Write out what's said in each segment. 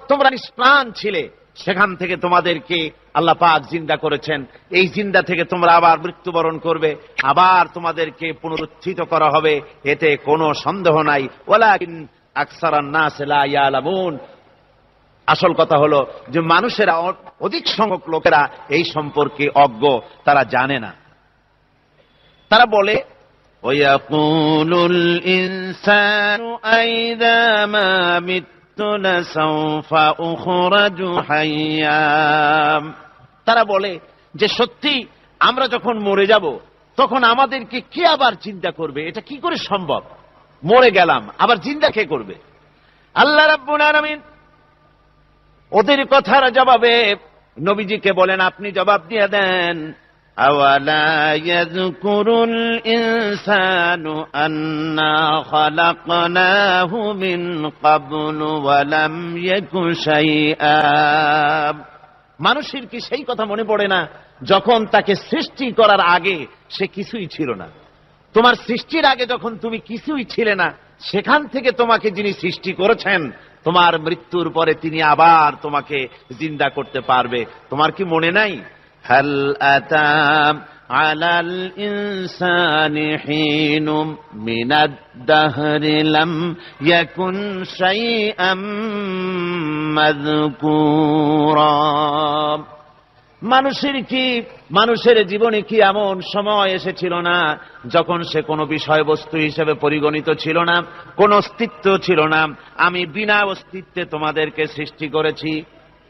তোমরা নিষ্প্রাণ ছিলে, সেখান থেকে তোমাদেরকে আল্লাহ পাক জিন্দা করেছেন। এই জিন্দা থেকে তোমরা আবার মৃত্যুবরণ করবে, আবার তোমাদেরকে পুনরুত্থিত করা হবে, এতে কোনো সন্দেহ নাই। ওয়ালাকিন আকসারান নাস লা ইয়ালামুন। আসল কথা হলো যে মানুষেরা, অধিক সংখ্যক লোকেরা এই সম্পর্কে অজ্ঞ, তারা জানে না। তারা বলে ওয়ায়াকুলুল ইনসানু আইযা মা মিততু লাসাউফা উখরাজু হাইয়্যা। তারা বলে যে সত্যি আমরা যখন মরে যাব তখন আমাদেরকে কে আবার চিন্তা করবে? এটা কি করে সম্ভব? মরে গেলাম, আবার চিন্তা কে করবে? আল্লাহ রাব্বুল আলামিন ওদের কথার জবাবে নবীজিকে বলেন, আপনি জবাব দিয়ে দেন, আওয়ালা ইয়াযকুরুল ইনসানু আন্না খালাকনাহু মিন ক্বাবলু ওয়া লাম ইয়াকু শাইআ। মানুষের কি সেই কথা মনে পড়ে না যখন তাকে সৃষ্টি করার আগে সে কিছুই ছিল না? তোমার সৃষ্টির আগে যখন তুমি কিছুই ছিলে না, সেখান থেকে তোমাকে যিনি সৃষ্টি করেছেন, তোমার মৃত্যুর পরে তিনি আবার তোমাকে জিন্দা করতে পারবে। তোমার কি মনে নাই? হাল আতা আলাল ইনসানি হিনুম মিনাদ দাহরি লাম ইয়াকুন শাইআম মাযকুরা। মানুষের জীবনে কি এমন সময় এসেছিল না যখন সে কোনো বিষয়বস্তু হিসেবে পরিগণিত ছিল না, কোন অস্তিত্ব ছিল না? আমি বিনা অস্তিত্বে তোমাদেরকে সৃষ্টি করেছি।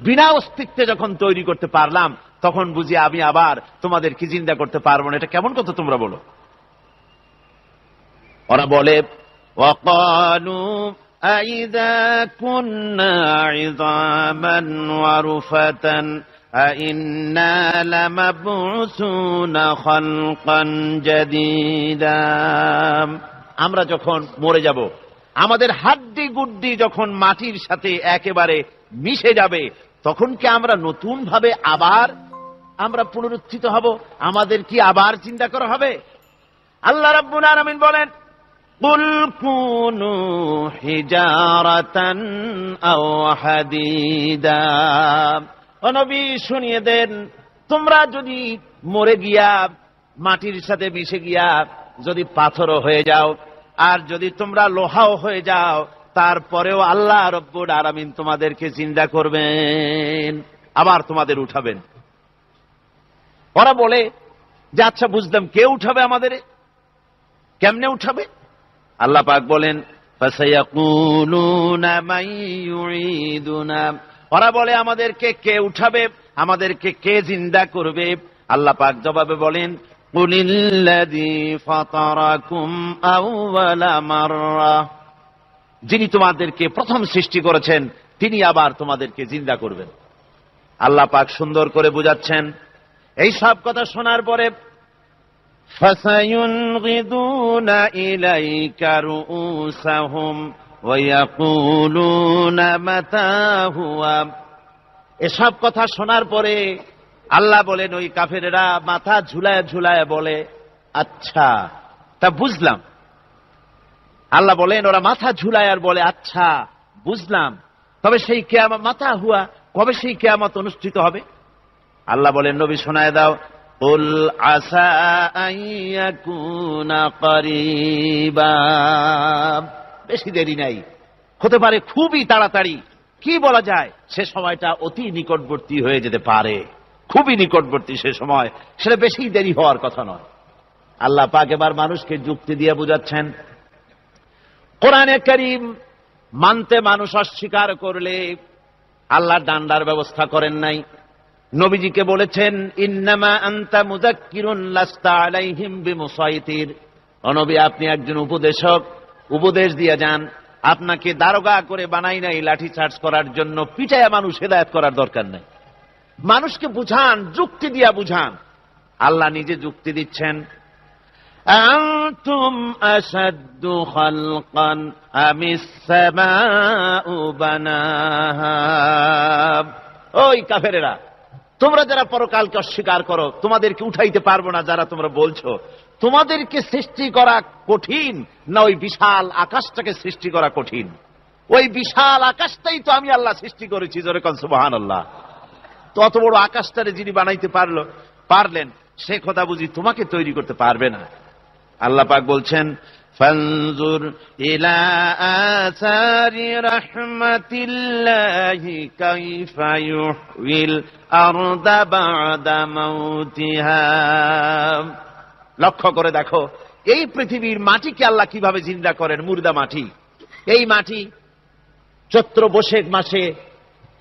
বিনা অস্তিত্বে যখন তৈরি করতে পারলাম, তখন বুঝি আমি আবার তোমাদেরকে জিন্দা করতে পারবো না? এটা কেমন কথা তোমরা বলো? ওরা বলে ওয়াকালু আইযা কুন্না ইযামান ওয়া রুফাতান আইন্না লামাবউসুনা খালকান জাদীদা। আমরা যখন মরে যাব, আমাদের হাড্ডি গুড্ডি যখন মাটির সাথে একেবারে মিশে যাবে, তখন কি আমরা নতুন ভাবে আবার পুনরুত্থিত হব? আমাদের কি আবার চিন্তা করা হবে? আল্লাহ রাব্বুল আলামিন বলেন, কুল কুনু হিজারাতান আও হাদিদা। ও নবী, শুনিয়ে দেন, তোমরা যদি মরে গিয়া মাটির সাথে মিশে গিয়া যদি পাথরও হয়ে যাও, আর যদি তোমরা লোহাও হয়ে যাও, তারপরেও আল্লাহ রব্বুল আলামিন তোমাদেরকে জিন্দা করবেন, আবার তোমাদের উঠাবেন। ওরা বলে যে আচ্ছা বুঝলাম, কে উঠাবে আমাদের? কেমনে উঠাবে? আল্লাহ পাক বলেন, ফাসায়াকুলুনা মান ইউঈদুনা। ওরা বলে আমাদেরকে কে উঠাবে, আমাদেরকে কে জিন্দা করবে? আল্লাহ পাক জবাবে বলেন, কুলিল্লাযী ফাতারাকুম আউওয়ালা মাররা। যিনি তোমাদেরকে প্রথম সৃষ্টি করেছেন, তিনি আবার তোমাদেরকে জিন্দা করবেন। আল্লাহ পাক সুন্দর করে বুঝাচ্ছেন। এই সব কথা শোনার পরে ফাসায়ুনগিদুনা ইলাইকা রুউসাহুম ওয়া ইয়াকুলুনা মাতা হুয়া। এসব কথা শোনার পরে আল্লাহ বলেন, ওই কাফেরেরা মাথা ঝুলায় ঝুলায় বলে, আচ্ছা তা বুঝলাম। আল্লাহ বলেন, ওরা মাথা ঝুলায় আর বলে, আচ্ছা বুঝলাম, তবে সেই কিয়ামত মাতা হুয়া, কবে সেই কিয়ামত অনুষ্ঠিত হবে? আল্লাহ বলেন, নবী শোনায় দাও, কুল আসা আন ইয়াকুনা করিবা। বেশি দেরি নাই, হতে পারে খুবই তাড়াতাড়ি। কি বলা যায়, সে সময়টা অতি নিকটবর্তী হয়ে যেতে পারে, খুবই নিকটবর্তী সে সময়, সেটা বেশি দেরি হওয়ার কথা নয়। আল্লাহ পাক এবার মানুষকে যুক্তি দিয়ে বুঝাচ্ছেন। কোরআনে কারীম মানতে মানুষ অস্বীকার করলে আল্লাহ ডান্ডার ব্যবস্থা করেন নাই। নবীজিকে বলেছেন, ইন্নামা আনতা মুযাক্কিরুন লাস্তা আলাইহিম বিমুসাইতির। ও নবী, আপনি একজন উপদেশক, উপদেশ দিয়ে যান। আপনাকে দারোগা করে বানাই নাই লাঠি চার্জ করার জন্য, পিটায়া মানুষ হেদায়েত করার দরকার নাই। মানুষকে বুঝান, যুক্তি দিয়া বুঝান। আল্লাহ নিজে যুক্তি দিচ্ছেন। আনতুম আশাদ্দু খালকান আমিস সামাউ বানাহা। ওই কাফেরেরা, তোমরা যারা পরকালকে অস্বীকার করো, তোমাদেরকে উঠাইতে পারবো না যারা তোমরা বলছো, তোমাদেরকে সৃষ্টি করা কঠিন না ওই বিশাল আকাশটাকে সৃষ্টি করা কঠিন? ওই বিশাল আকাশটাই তো আমি আল্লাহ সৃষ্টি করেছি, জোরে কোন সুবহানাল্লাহ। তো অত বড় আকাশটারে যিনি বানাইতে পারলেন, সে কথা বুঝি তোমাকে তৈরি করতে পারবে না? আল্লাহ পাক বলছেন, ফানজুর ইলা আসারি রাহমাতিল্লাহি কাইফা ইউহিল আরদা বা'দা মাউতিহা। লক্ষ্য করে দেখো এই পৃথিবীর মাটিকে আল্লাহ কিভাবে জিন্দা করেন, মুর্দা মাটি। এই মাটি চৈত্র বৈশাখ মাসে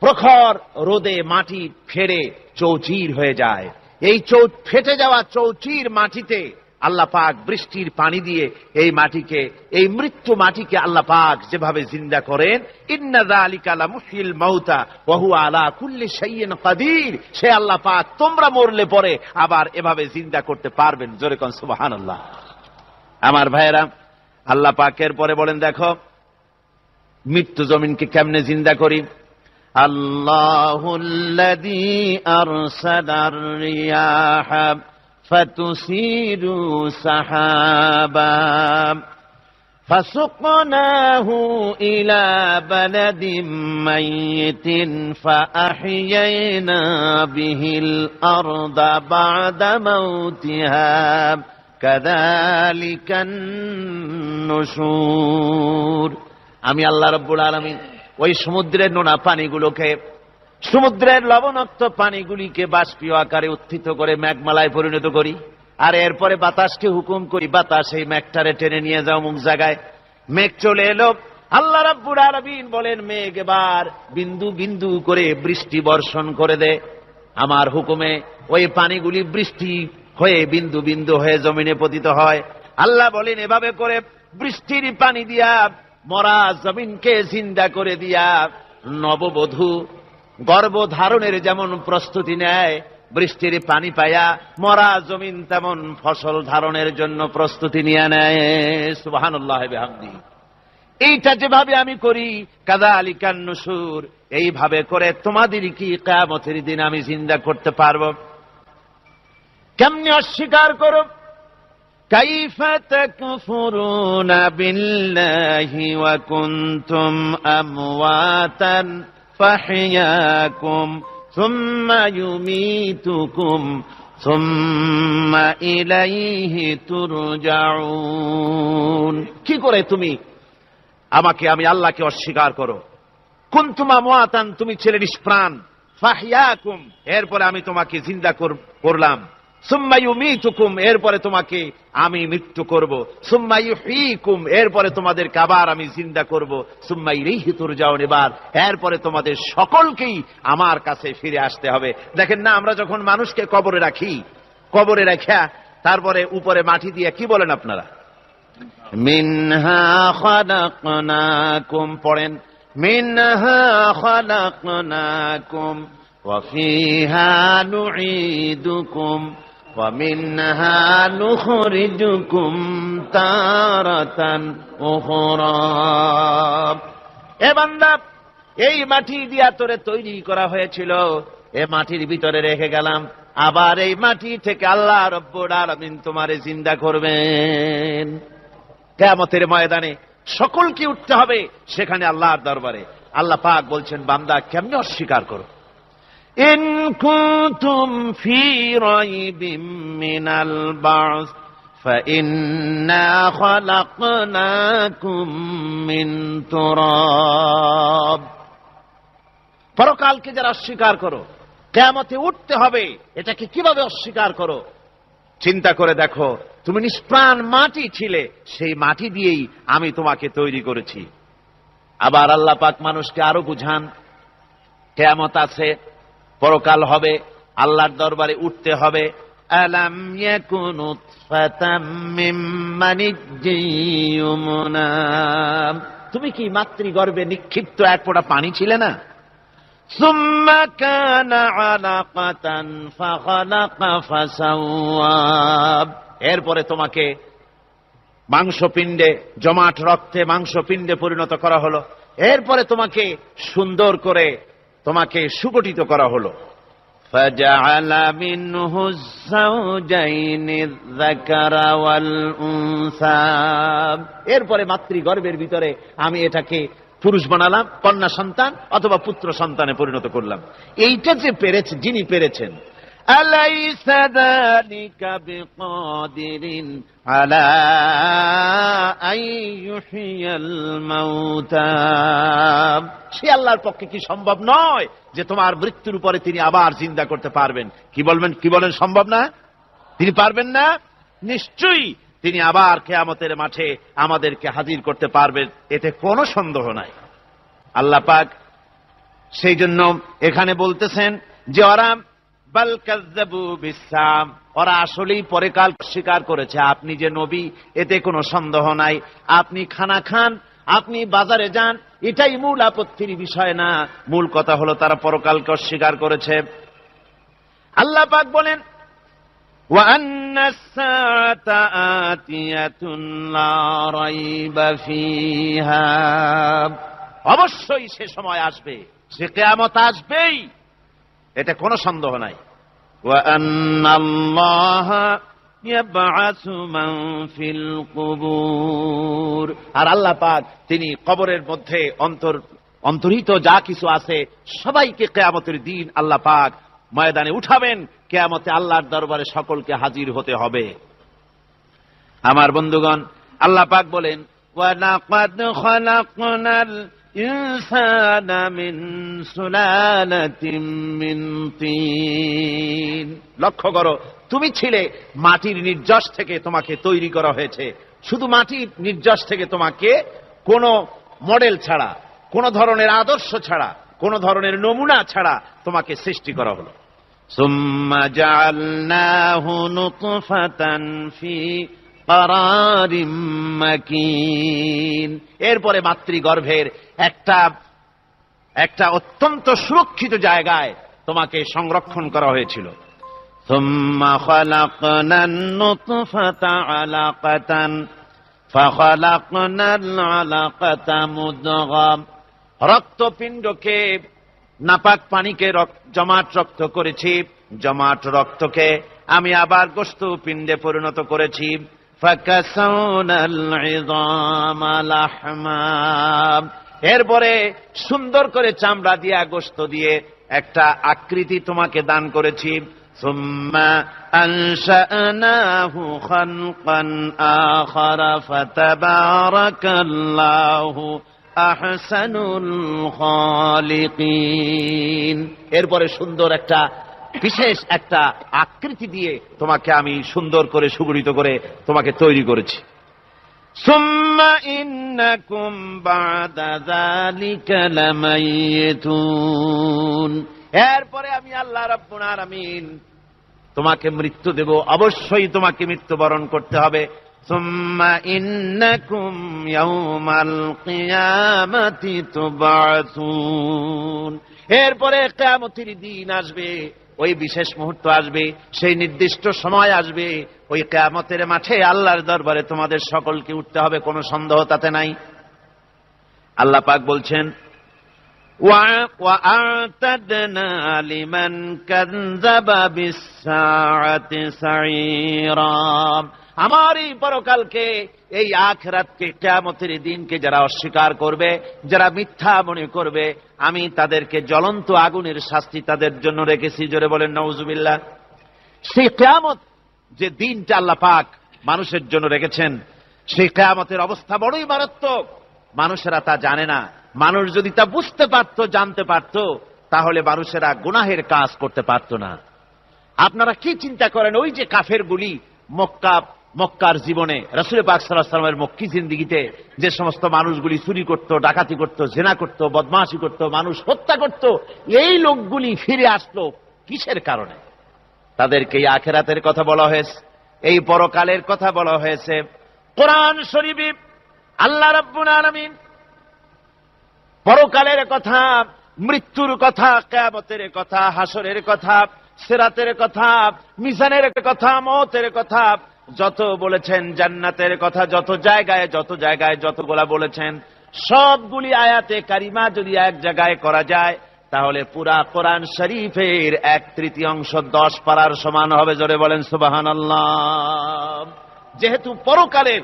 প্রখর রোদে মাটি ফেটে চৌচির হয়ে যায়। এই ফেটে যাওয়া চৌচির মাটিতে আল্লাহ পাক বৃষ্টির পানি দিয়ে এই মাটিকে, এই মৃত্যু মাটিকে আল্লাহ পাক যেভাবে জিন্দা করেন, ইন্না যালিকা লামুহিল মাউতা ওয়া হুয়া আলা কুল্লি শাইইন কাদির, সে আল্লাহ পাক তোমরা মরলে পরে আবার এভাবে জিন্দা করতে পারবেন, জোরে কোন সুবহানাল্লাহ। আমার ভাইয়েরা, আল্লাহ পাকের পরে বলেন দেখো মৃত্যু জমিনকে কেমনে জিন্দা করি। আল্লাহুল্লাযী আরসালার রিয়াহা ফাতুসিরু সাহাবা ফাসুকনাহু ইলা বালাদিম মাইয়িতিন ফাআহইয়ানা বিহিল আরদা বা'দা মাউতিহা কাযালিকান নুশুর। আমি আল্লাহ রাব্বুল আলামিন ওই সমুদ্রের নোনা পানিগুলোকে, সমুদ্রের লবণাক্ত পানিগুলিকে বাষ্পীয় আকারে উত্থিত করে মেঘমালায় পরিণত করি, আর এরপরে বাতাসকে হুকুম করি, বাতাস এই মেঘটারে টেনে নিয়ে যাও মুখ জায়গায়। মেঘ চলে এলো, আল্লাহ রাব্বুল আলামিন বলেন মেঘ এবার বিন্দু বিন্দু করে বৃষ্টি বর্ষণ করে দে। আমার হুকুমে ওই পানিগুলি বৃষ্টি হয়ে বিন্দু বিন্দু হয়ে জমিনে পতিত হয়। আল্লাহ বলেন এভাবে করে বৃষ্টির পানি দিয়া মরা জমিনকে জিন্দা করে দিয়া নববধূ গর্ভধারণের যেমন প্রস্তুতি নেয়, বৃষ্টির পানি পায়া মরা জমিন তেমন ফসল ধারণের জন্য প্রস্তুতি নিয়ে নেয়। সুবহানাল্লাহ বিহামদিহি। এইটা যেভাবে আমি করি, কাযালিকান নুশুর, এইভাবে করে তোমাদের কি কিয়ামতের দিন আমি জিন্দা করতে পারবো? কেমনে অস্বীকার করো? কাইফা তাকফুরুনা বিল্লাহি ওয়া কুনতুম আমওয়াতান ফাহইয়াকুম সুম্মা ইউমীতুকুম সুম্মা ইলাইহি তুরজাউন। কি করে তুমি আমি আল্লাহকে অস্বীকার করো? কুনতুম আমওয়াতান, তুমি ছিলে নিষ্প্রাণ, ফাহইয়াকুম, এরপরে আমি তোমাকে জিন্দা করলাম, সুম্মা ইউমীতুকুম, এরপরে তোমাকে আমি মৃত্যু করব, সুম্মা ইউহয়ীকুম, এরপরে তোমাদেরকে আবার আমি জিন্দা করব, সুম্মা ইলাইহি তুরজাউন, এরপরে তোমাদের সকলকেই আমার কাছে ফিরে আসতে হবে। দেখেন না, আমরা যখন মানুষকে কবরে রাখি, কবরে রাখা তারপরে উপরে মাটি দিয়ে কি বলেন আপনারা? মিনহা খালাকনাকুম, পড়েন মিনহা খালাকনাকুম ওয়া ফিহা নুঈদুকুম ওয়া মিনহা নুখরিজুকুম তারাতান উখরা। এ বান্দা, এই মাটি দিয়া তোরে তৈরি করা হয়েছিল, এ মাটির ভিতরে রেখে গেলাম, আবার এই মাটি থেকে আল্লাহ রব্বুল আলামিন তোমারে জিন্দা করবেন। কিয়ামতের ময়দানে সকলকে উঠতে হবে সেখানে আল্লাহর দরবারে। আল্লাহ পাক বলছেন বান্দা কেমনে অস্বীকার করো? ইন কুনতুম ফি রাইবিম মিনাল বা'স ফাইন্না খালাকনাকুম মিন তুরাব। পরকালকে যারা অস্বীকার করো, কিয়ামতে উঠতে হবে, এটাকে কিভাবে অস্বীকার করো? চিন্তা করে দেখো, তুমি নিষ্প্রাণ মাটি ছিলে, সেই মাটি দিয়েই আমি তোমাকে তৈরি করেছি। আবার আল্লাহ পাক মানুষকে আরো বুঝান, কিয়ামত আছে, পরকাল হবে, আল্লাহর দরবারে উঠতে হবে। আলাম ইয়াকুন নুতফাতাম মিন মানিয়্যিন ইউমনা, তুমি কি মাতৃগর্ভে নিক্ষিপ্ত এক ফোঁটা পানি ছিলে না? সুম্মা কানা আলাকাতান ফাখালাকা ফাসাওয়া, এরপরে তোমাকে মাংসপিণ্ডে, জমাট রক্তে মাংসপিণ্ডে পরিণত করা হলো, এরপরে তোমাকে সুন্দর করে তোমাকে সুগঠিত করা হলো। ফাজআলা মিনহু যাওজাইনি যাকারা ওয়াল উনসা, এরপরে মাতৃগর্ভের ভিতরে আমি এটাকে পুরুষ বানালাম, কন্যা সন্তান অথবা পুত্র সন্তানে পরিণত করলাম। এইটা যে পেরেছে, যিনি পেরেছেন, আলাইসা যালিকা বিকাদিরিন আলা আইয়ুহিয়াল মাউতা, সে আল্লাহর পক্ষে কি সম্ভব নয় যে তোমার মৃত্যুর উপরে তিনি আবার জিন্দা করতে পারবেন? কি বলেন সম্ভব না? তিনি পারবেন না? নিশ্চয়ই তিনি আবার কিয়ামতের মাঠে আমাদেরকে হাজির করতে পারবেন, এতে কোনো সন্দেহ নাই। আল্লাহ পাক সেই জন্য এখানে বলতেছেন যে ওরা বাল কাযযাবু বিসসাম, ওরা আসলেই পরকাল স্বীকার করেছে। আপনি যে নবী এতে কোনো সন্দেহ নাই। আপনি খানা খান, আপনি বাজারে যান, এটাই মূল আপত্তির বিষয় না। মূল কথা হলো তারা পরকালকে অস্বীকার করেছে। আল্লাহ পাক বলেন وَأَنَّ السَّاعَةَ آتِيَةٌ لَا رَيْبَ فِيهَا, অবশ্যই সে সময় আসবে, সে কিয়ামত আসবেই, এতে কোনো সন্দেহ নাই। وَأَنَّ اللَّهَ يَبْعَثُ مَن فِي الْقُبُورِ, আর আল্লাহ পাক তিনি কবরের মধ্যে অন্তর্হিত যা কিছু আছে সবাইকে কিয়ামতের দিন আল্লাহ পাক ময়দানে উঠাবেন। কিয়ামতে আল্লাহর দরবারে সকলকে হাজির হতে হবে। আমার বন্ধুগণ, আল্লাহ পাক বলেন ওয়ালাকাদ খালাকনাল ইনসানা মিন সুলালাতিন মিন তিন, লক্ষ্য করো, তুমি ছিলে মাটির নির্যাস থেকে তোমাকে তৈরি করা হয়েছে। শুধু মাটির নির্যাস থেকে তোমাকে কোনো মডেল ছাড়া, কোনো ধরনের আদর্শ ছাড়া, কোনো ধরনের নমুনা ছাড়া তোমাকে সৃষ্টি করা হলো। সুম্মা জাআলনাহু নুতফাতান ফি ক্বারারিম মাকিন, এরপরে মাতৃগর্ভের একটা অত্যন্ত সুরক্ষিত জায়গায় তোমাকে সংরক্ষণ করা হয়েছিল। সুম্মা খালাকনান নুতফাতা আলাকাতান ফাখালাকনাল আলাকাতা মুদগাম, রক্তপিণ্ডকে, নাপাক পানিকে জমাট রক্ত করেছি, জমাট রক্তকে আমি আবার গোশত পিণ্ডে পরিণত করেছি। ফাকাসাউনাল ইযামা লাহমা, এরপরে সুন্দর করে চামড়া দিয়া, গোশত দিয়ে একটা আকৃতি তোমাকে দান করেছি। সুম্মা আনশা'নাহু খালকান আখারা ফাতাবারাকাল্লাহু আহসানুল খালিকিন, এরপরে সুন্দর একটা বিশেষ একটা আকৃতি দিয়ে তোমাকে আমি সুন্দর করে সুগঠিত করে তোমাকে তৈরি করেছি। সুম্মা ইন্নাকুম বা'দা যালিকা লামাইয়িতুন, এরপরে আমি আল্লাহ রাব্বুল আলামিন তোমাকে মৃত্যু দেব, অবশ্যই তোমাকে মৃত্যুবরণ করতে হবে। সুম্মা ইন্নাকুম ইয়াউমাল কিয়ামাতি তুবআসুন, এরপরে কিয়ামতের দিন আসবে, ওই বিশেষ মুহূর্ত আসবে, সেই নির্দিষ্ট সময় আসবে, ওই কিয়ামতের মাঠে আল্লাহর দরবারে তোমাদের সকলকে উঠতে হবে, কোনো সন্দেহ তাতে নাই। আল্লাহ পাক বলছেন وَأَعْتَدْنَا لِمَنْ كَذَّبَ بِالسَّاعَةِ سَعِيرًا, আমার এই পরকালকে, এই আখিরাতকে, কিয়ামতের দিনকে যারা অস্বীকার করবে, যারা মিথ্যা মনে করবে, আমি তাদেরকে জ্বলন্ত আগুনের শাস্তি তাদের জন্য রেখেছি। জোরে বলেন নাউজুবিল্লাহ। সেই কিয়ামত যে দিনটা আল্লাহ পাক মানুষের জন্য রেখেছেন, সেই কিয়ামতের অবস্থা বড়ই মারাত্মক। মানুষেরা তা জানে না। মানুষ যদি তা বুঝতে পারত, জানতে পারত, তাহলে মানুষেরা গুনাহের কাজ করতে পারত না। আপনারা কি চিন্তা করেন, ওই যে কাফেরগুলি মক্কার জীবনে, রাসূল পাক সাল্লাল্লাহু আলাইহি ওয়াসাল্লামের মক্কি জিন্দেগিতে যে সমস্ত মানুষগুলি চুরি করত, ডাকাতি করত, জিনা করত, বদমাশি করত, মানুষ হত্যা করত, এই লোকগুলি ফিরে আসলো কিসের কারণে? তাদেরকে এই আখিরাতের কথা বলা হয়েছে, এই পরকালের কথা বলা হয়েছে। কোরআন শরীফে আল্লাহ রাব্বুল আলামিন পরকালের কথা, মৃত্যুর কথা, কিয়ামতের কথা, হাসরের কথা, সিরাতের কথা, মিজানের কথা, মওতের কথা যত বলেছেন, জান্নাতের কথা যত জায়গায় যতগুলা বলেছেন, সবগুলি আয়াতে কারিমা যদি এক জায়গায় করা যায়, তাহলে পুরা কোরআন শরীফের 1/3 10 পারার সমান হবে। জোরে বলেন সুবহানাল্লাহ। যেহেতু পরকালের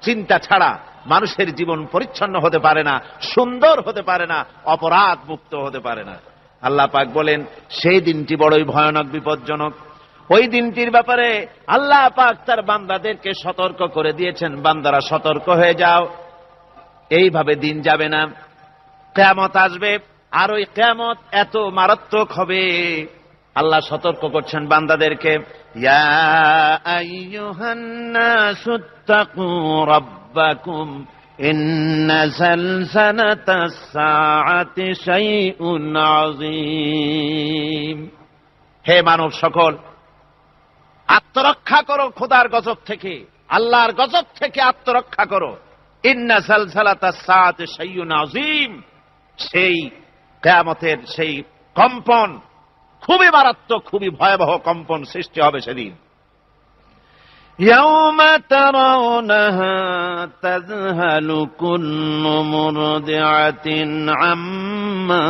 চিন্তা ছাড়া মানুষের জীবন পরিচ্ছন্ন হতে পারে না, সুন্দর হতে পারে না, অপরাধ মুক্ত হতে পারে না। আল্লাহ পাক বলেন সেই দিনটি বড়ই ভয়ানক, বিপজ্জনক। ওই দিনটির ব্যাপারে আল্লাহ পাক তার বান্দাদেরকে সতর্ক করে দিয়েছেন, বান্দারা সতর্ক হয়ে যাও, এইভাবে দিন যাবে না, কিয়ামত আসবে, আর ওই কিয়ামত এত মারাত্মক হবে। আল্লাহ সতর্ক করছেন বান্দাদেরকে, ইয়া আইয়ুহান নাসুত্তাকু রাব্বাকুম ইন্না সালসালাতাস সাআতি শাইউন আযীম। হে মানব সকল, আত্মরক্ষা করো খোদার গজব থেকে, আল্লাহর গজব থেকে আত্মরক্ষা করো। ইন্না সালসালাতাস সাআতি শাইউন আযীম, সেই কিয়ামতের সেই কম্পন খুবই মারাত্মক, খুবই ভয়াবহ কম্পন সৃষ্টি হবে সেদিন। ইয়াউমা তারাউনাহা তাযহালু কুল্লু মুরদিআতিন আম্মা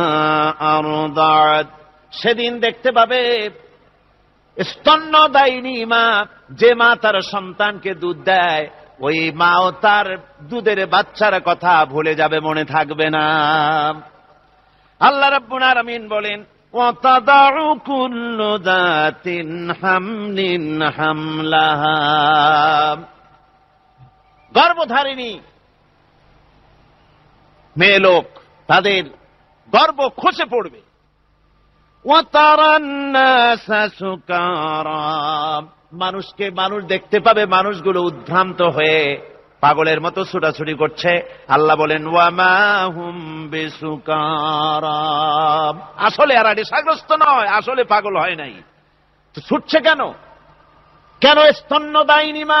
আরদাআত। সেদিন দেখতে পাবে স্তন্যদায়িনী মা, যে মা তার সন্তানকে দুধ দেয়, ওই মাও তার দুধের বাচ্চার কথা ভুলে যাবে, মনে থাকবে না। আল্লাহ রাব্বুল আলামিন বলেন, ওয়াতাদাউ কুল্লু যাতিন হামলিন হামলাহা। গর্ভধারিণী মেয়ে লোক, তাদের গর্ভ খসে পড়বে। ওয়াতারান নাসা সুকারা, মানুষকে মানুষ দেখতে পাবে, মানুষগুলো উদ্ভ্রান্ত হয়ে পাগলের মতো ছুটাছুটি করছে। আল্লাহ বলেন, ওয়ামা হুম বিসুকারা, আসলে এরা নেশাগ্রস্ত নয়, আসলে পাগল হয় নাই। তো ছুটছে কেন? কেন? স্তন্যদায়িনী মা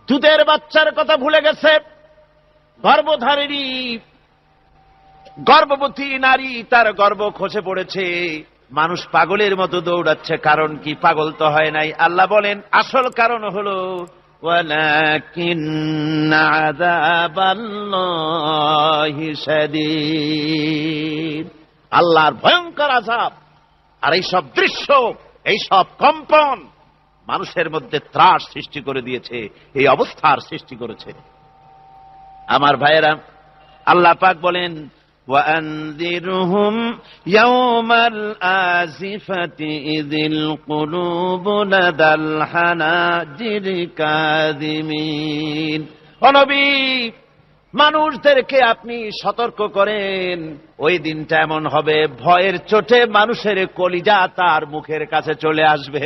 দুধের বাচ্চার কথা ভুলে গেছে। গর্ভধারিণী গর্ভবতী নারী, তার গর্ভ খসে পড়েছে, মানুষ পাগলের মতো দৌড়াচ্ছে। কারণ কি? পাগল তো হয় নাই। আল্লাহ বলেন আসল কারণ হলো ওয়ালাকিন্না আযাবাল্লাহি শাদীদ, আল্লাহর ভয়ঙ্কর আযাব। আর এই সব দৃশ্য, এই সব কম্পন মানুষের মধ্যে ত্রাস সৃষ্টি করে দিয়েছে, এই অবস্থার সৃষ্টি করেছে। আমার ভাইয়েরা, আল্লাহ পাক বলেন, وأنذرهم يوم الآزفة إذ القلوب لدى الحناجر كاظمين। ও নবী, মানুষদেরকে আপনি সতর্ক করেন, ওই দিনটা এমন হবে, ভয়ের চোটে মানুষের কলিজা তার মুখের কাছে চলে আসবে।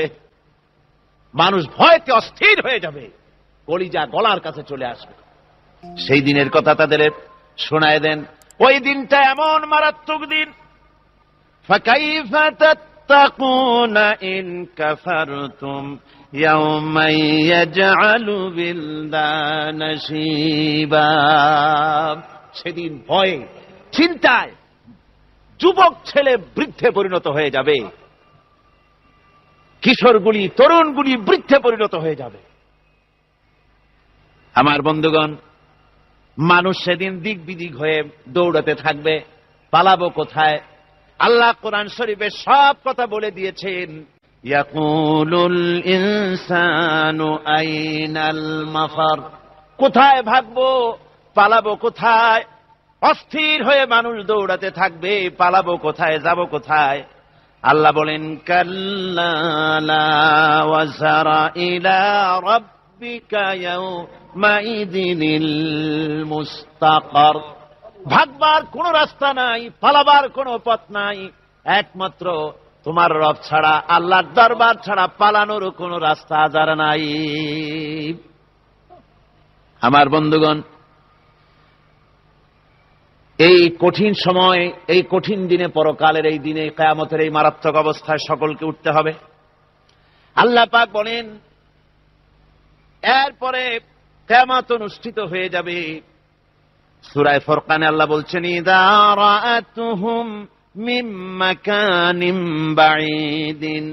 মানুষ ভয়তে অস্থির হয়ে যাবে, কলিজা গলার কাছে চলে আসবে। সেই দিনের কথা তাদের শোনায় দেন। ওই দিনটা এমন মারাত্মক দিন। ফাকাইফা তাত্তাকুনা ইন কাফারতুম ইয়াওমা ইয়াজআলু বিলদানা শিবা। সেদিন ভয়ে, চিন্তায় যুবক ছেলে বৃদ্ধে পরিণত হয়ে যাবে, কিশোরগুলি, তরুণগুলি বৃদ্ধে পরিণত হয়ে যাবে। আমার বন্ধুগণ, মানুষ সেদিন দিক বিদিক হয়ে দৌড়াতে থাকবে, পালাবো কোথায়? আল্লাহ কোরআন শরীফে সব কথা বলে দিয়েছেন। ইয়াকুলুল ইনসানু আইনাল মাফার, কোথায় ভাগবো, পালাবো কোথায়? অস্থির হয়ে মানুষ দৌড়াতে থাকবে, পালাবো কোথায়, যাব কোথায়? আল্লাহ বলেন, কাল্লা লা ওয়াজারা ইলা রাব্বিকা ইয়াউমাইযিনিল মুস্তাকার। ভাগবার কোন রাস্তা নাই, পালাবার কোন পথ নাই, একমাত্র তোমার রব ছাড়া, আল্লাহর দরবার ছাড়া পালানোর কোন রাস্তা আজার নাই। আমার বন্ধুগণ, এই কঠিন সময়, এই কঠিন দিনে, পরকালের এই দিনে, কিয়ামতের এই মারাত্মক অবস্থায় সকলকে উঠতে হবে। আল্লাহ পাক বলেন, এরপরে কিয়ামত অনুষ্ঠিত হয়ে যাবে। সূরা ফুরকানে আল্লাহ বলছেন, ইযা রাআতুহুম মিন মাকানিন বাঈদিন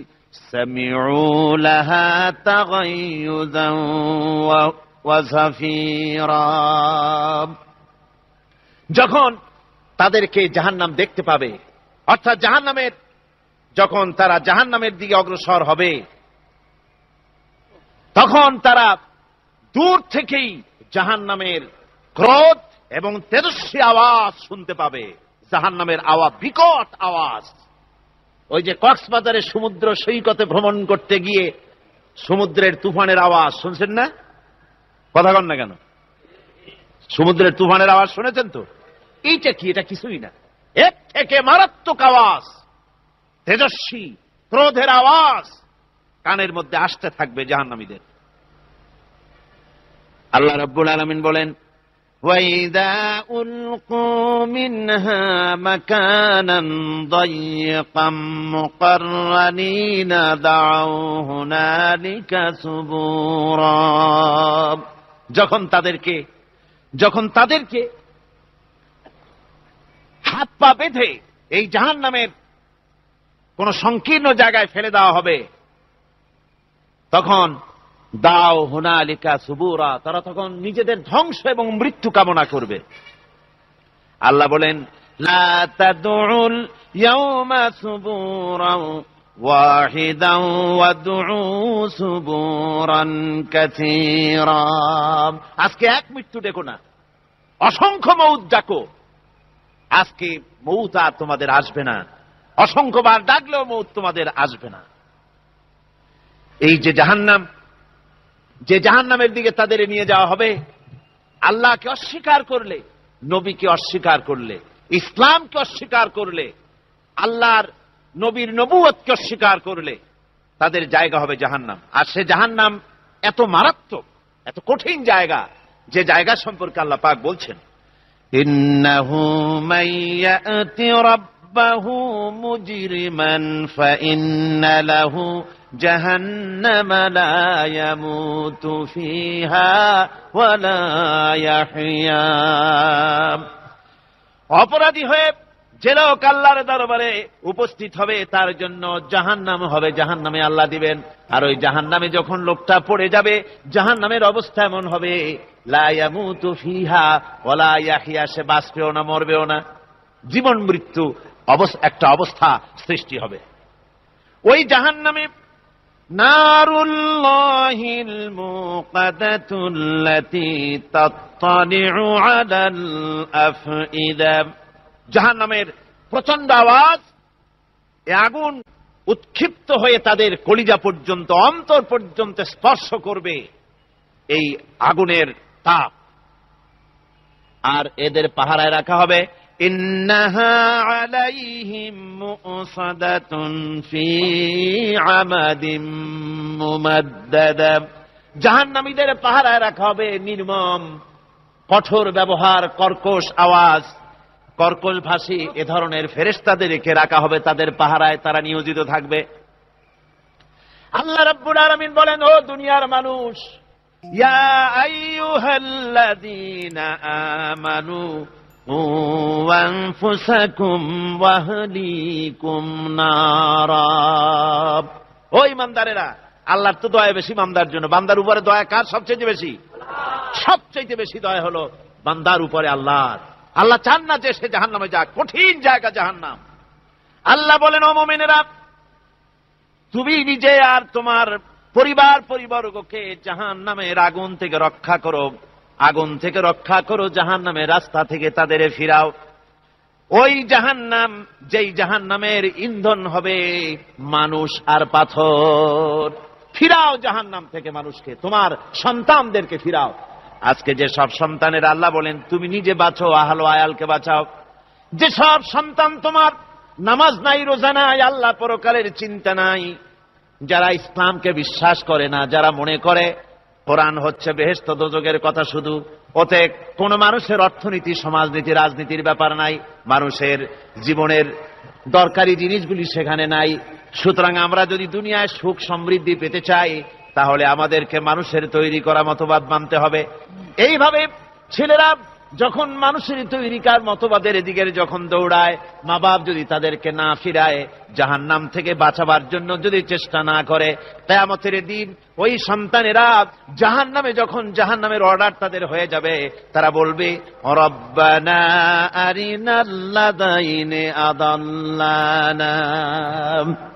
সামিউ লাহা তাগায়্যুযান ওয়া যাফীরা। যখন তাদেরকে জাহান্নাম দেখতে পাবে, অর্থাৎ জাহান্নামের, যখন তারা জাহান্নামের দিকে অগ্রসর হবে, তখন তারা দূর থেকেই জাহান্নামের ক্রোধ এবং তেজস্বী আওয়াজ শুনতে পাবে। জাহান্নামের আওয়াজ, বিকট আওয়াজ। ওই যে কক্সবাজারে সমুদ্র সৈকতে ভ্রমণ করতে গিয়ে সমুদ্রের তুফানের আওয়াজ শুনছেন না? কথা কন না কেন? সমুদ্রের তুফানের আওয়াজ শুনেছেন তো? এইটা কি? এটা কিছুই না, এর থেকে মারাত্মক আওয়াজ, তেজস্বী ক্রোধের আওয়াজ কানের মধ্যে আসতে থাকবে জাহান্নামীদের। আল্লাহ রাব্বুল আলামিন বলেন, وَإِذَا أُلْقُوا مِنْهَا مَكَانًا ضَيِّقًا مُقَرَّنِينَ دَعَوْا هُنَالِكَ ثُبُورًا। যখন তাদেরকে হাত পা বেঁধে এই জাহান্নামের কোন সংকীর্ণ জায়গায় ফেলে দেওয়া হবে, তখন দাও হুনালিকা সুবুরা, তারা তখন নিজেদের ধ্বংস এবং মৃত্যু কামনা করবে। আল্লাহ বলেন, লা তাদউল ইয়াওমা সুবুরান ওয়াহিদান ওয়াদউ সুবুরান কাসীরা। আজকে এক মৃত্যু ডেকো না, অসংখ্য মউত ডাকো। আজকে মউত আর তোমাদের আসবে না, অসংখ্যবার ডাকলেও মউত তোমাদের আসবে না। এই যে জাহান্নাম, যে জাহান্নামের দিকে তাদের নিয়ে যাওয়া হবে, আল্লাহকে অস্বীকার করলে, নবীকে অস্বীকার করলে, ইসলামকে অস্বীকার করলে, আল্লাহর নবীর নবুয়তকে অস্বীকার করলে তাদের জায়গা হবে জাহান্নাম। আর সে জাহান্নাম এত মারাত্মক, এত কঠিন জায়গা, যে জায়গা সম্পর্কে আল্লাহ পাক বলছেন, ইন্নাহু মাইয়াতি রাব্বাহু মুজরিমান ফাইন্না লাহু জাহান্নামা লা ইয়ামুতু ফিহা ওয়া লা ইয়াহইয়া। অপরাধী হয়ে যে লোক আল্লাহর দরবারে উপস্থিত হবে তার জন্য জাহান্নাম হবে, জাহান্নামে আল্লাহ দিবেন। আর ওই জাহান্নামে যখন লোকটা পড়ে যাবে, জাহান্নামের অবস্থা এমন হবে, লা ইয়ামুতু ফিহা ওয়া লা ইয়াহইয়া, সে বাঁচবেও না মরবেও না, জীবন মৃত্যু একটা অবস্থা সৃষ্টি হবে। ওই জাহান্নামে নারুল্লাহিল মুকাদাতুল্লাতী তাত্তালিউ আলাল আফইদা। জাহান্নামের প্রচন্ড আওয়াজ, এ আগুন উৎক্ষিপ্ত হয়ে তাদের কলিজা পর্যন্ত, অন্তর পর্যন্ত স্পর্শ করবে এই আগুনের তাপ। আর এদের পাহারায় রাখা হবে, ইন্নাহা আলাইহিম মুসাদাতুন ফি আমাদিম মুমাদ্দাদা। জাহান্নামীদের পাহারায় রাখা হবে নির্মম, কঠোর ব্যবহার, কর্কশ আওয়াজ, কর্কশ ভাষী এ ধরনের ফেরেশতাদেরকে রাখা হবে তাদের পাহারায়, তারা নিয়োজিত থাকবে। আল্লাহ রাব্বুল আলামিন বলেন, ও দুনিয়ার মানুষ, ইয়া আইয়ুহাল্লাযীনা আমানু আনফুসাকুম ওয়া আহলিকুম নারা। ও ঈমানদারেরা, আল্লাহর তো দয়া বেশি বান্দার জন্য। বান্দার উপরে দয়া কার সবচেয়ে বেশি? সবচেয়ে বেশি দয়া হলো বান্দার উপরে আল্লাহর। আল্লাহ চান না যে সে জাহান্নামে যাক, কঠিন জায়গা জাহান্নাম। আল্লাহ বলেন, ও মুমিনেরা, তুমি নিজে আর তোমার পরিবারবর্গকে জাহান্নামের আগুন থেকে রক্ষা করো, আগুন থেকে রক্ষা করো, জাহান্নামের রাস্তা থেকে তাদের ফিরাও। ওই জাহান্নাম, যেই জাহান্নামের ইন্ধন হবে মানুষ আর পাথর। ফিরাও জাহান্নাম থেকে মানুষকে, তোমার সন্তানদেরকে ফিরাও। আজকে যে সব সন্তানের আল্লাহ বলেন তুমি নিজে বাঁচো, আহল আয়ালকে বাঁচাও। যে সব সন্তান তোমার নামাজ নাই, রোজা নাই, আল্লাহ পরকালের চিন্তা নাই, যারা ইসলামকে বিশ্বাস করে না, যারা মনে করে কোরআন হচ্ছে বেহেশত দোজখের কথা শুধু, ওতে কোন মানুষের অর্থনীতি, সমাজনীতি, রাজনীতির ব্যাপার নাই, মানুষের জীবনের দরকারি জিনিসগুলি সেখানে নাই। সুতরাং আমরা যদি দুনিয়ায় সুখ সমৃদ্ধি পেতে চাই, তাহলে আমাদেরকে মানুষের তৈরি করা মতবাদ মানতে হবে। এইভাবে ছেলেরা যখন মানুষের তৈরিকার মতবাদের দিকে যখন দৌড়ায়, মা বাপ যদি তাদেরকে না ফিরায়, জাহান্নাম থেকে বাঁচাবার জন্য যদি চেষ্টা না করে, কিয়ামতের দিন ওই সন্তানেরা জাহান্নামে, যখন জাহান্নামের অর্ডার তাদের হয়ে যাবে, তারা বলবে, রব্বানা আরিনাল্লাযাইনি আদাল্লানা।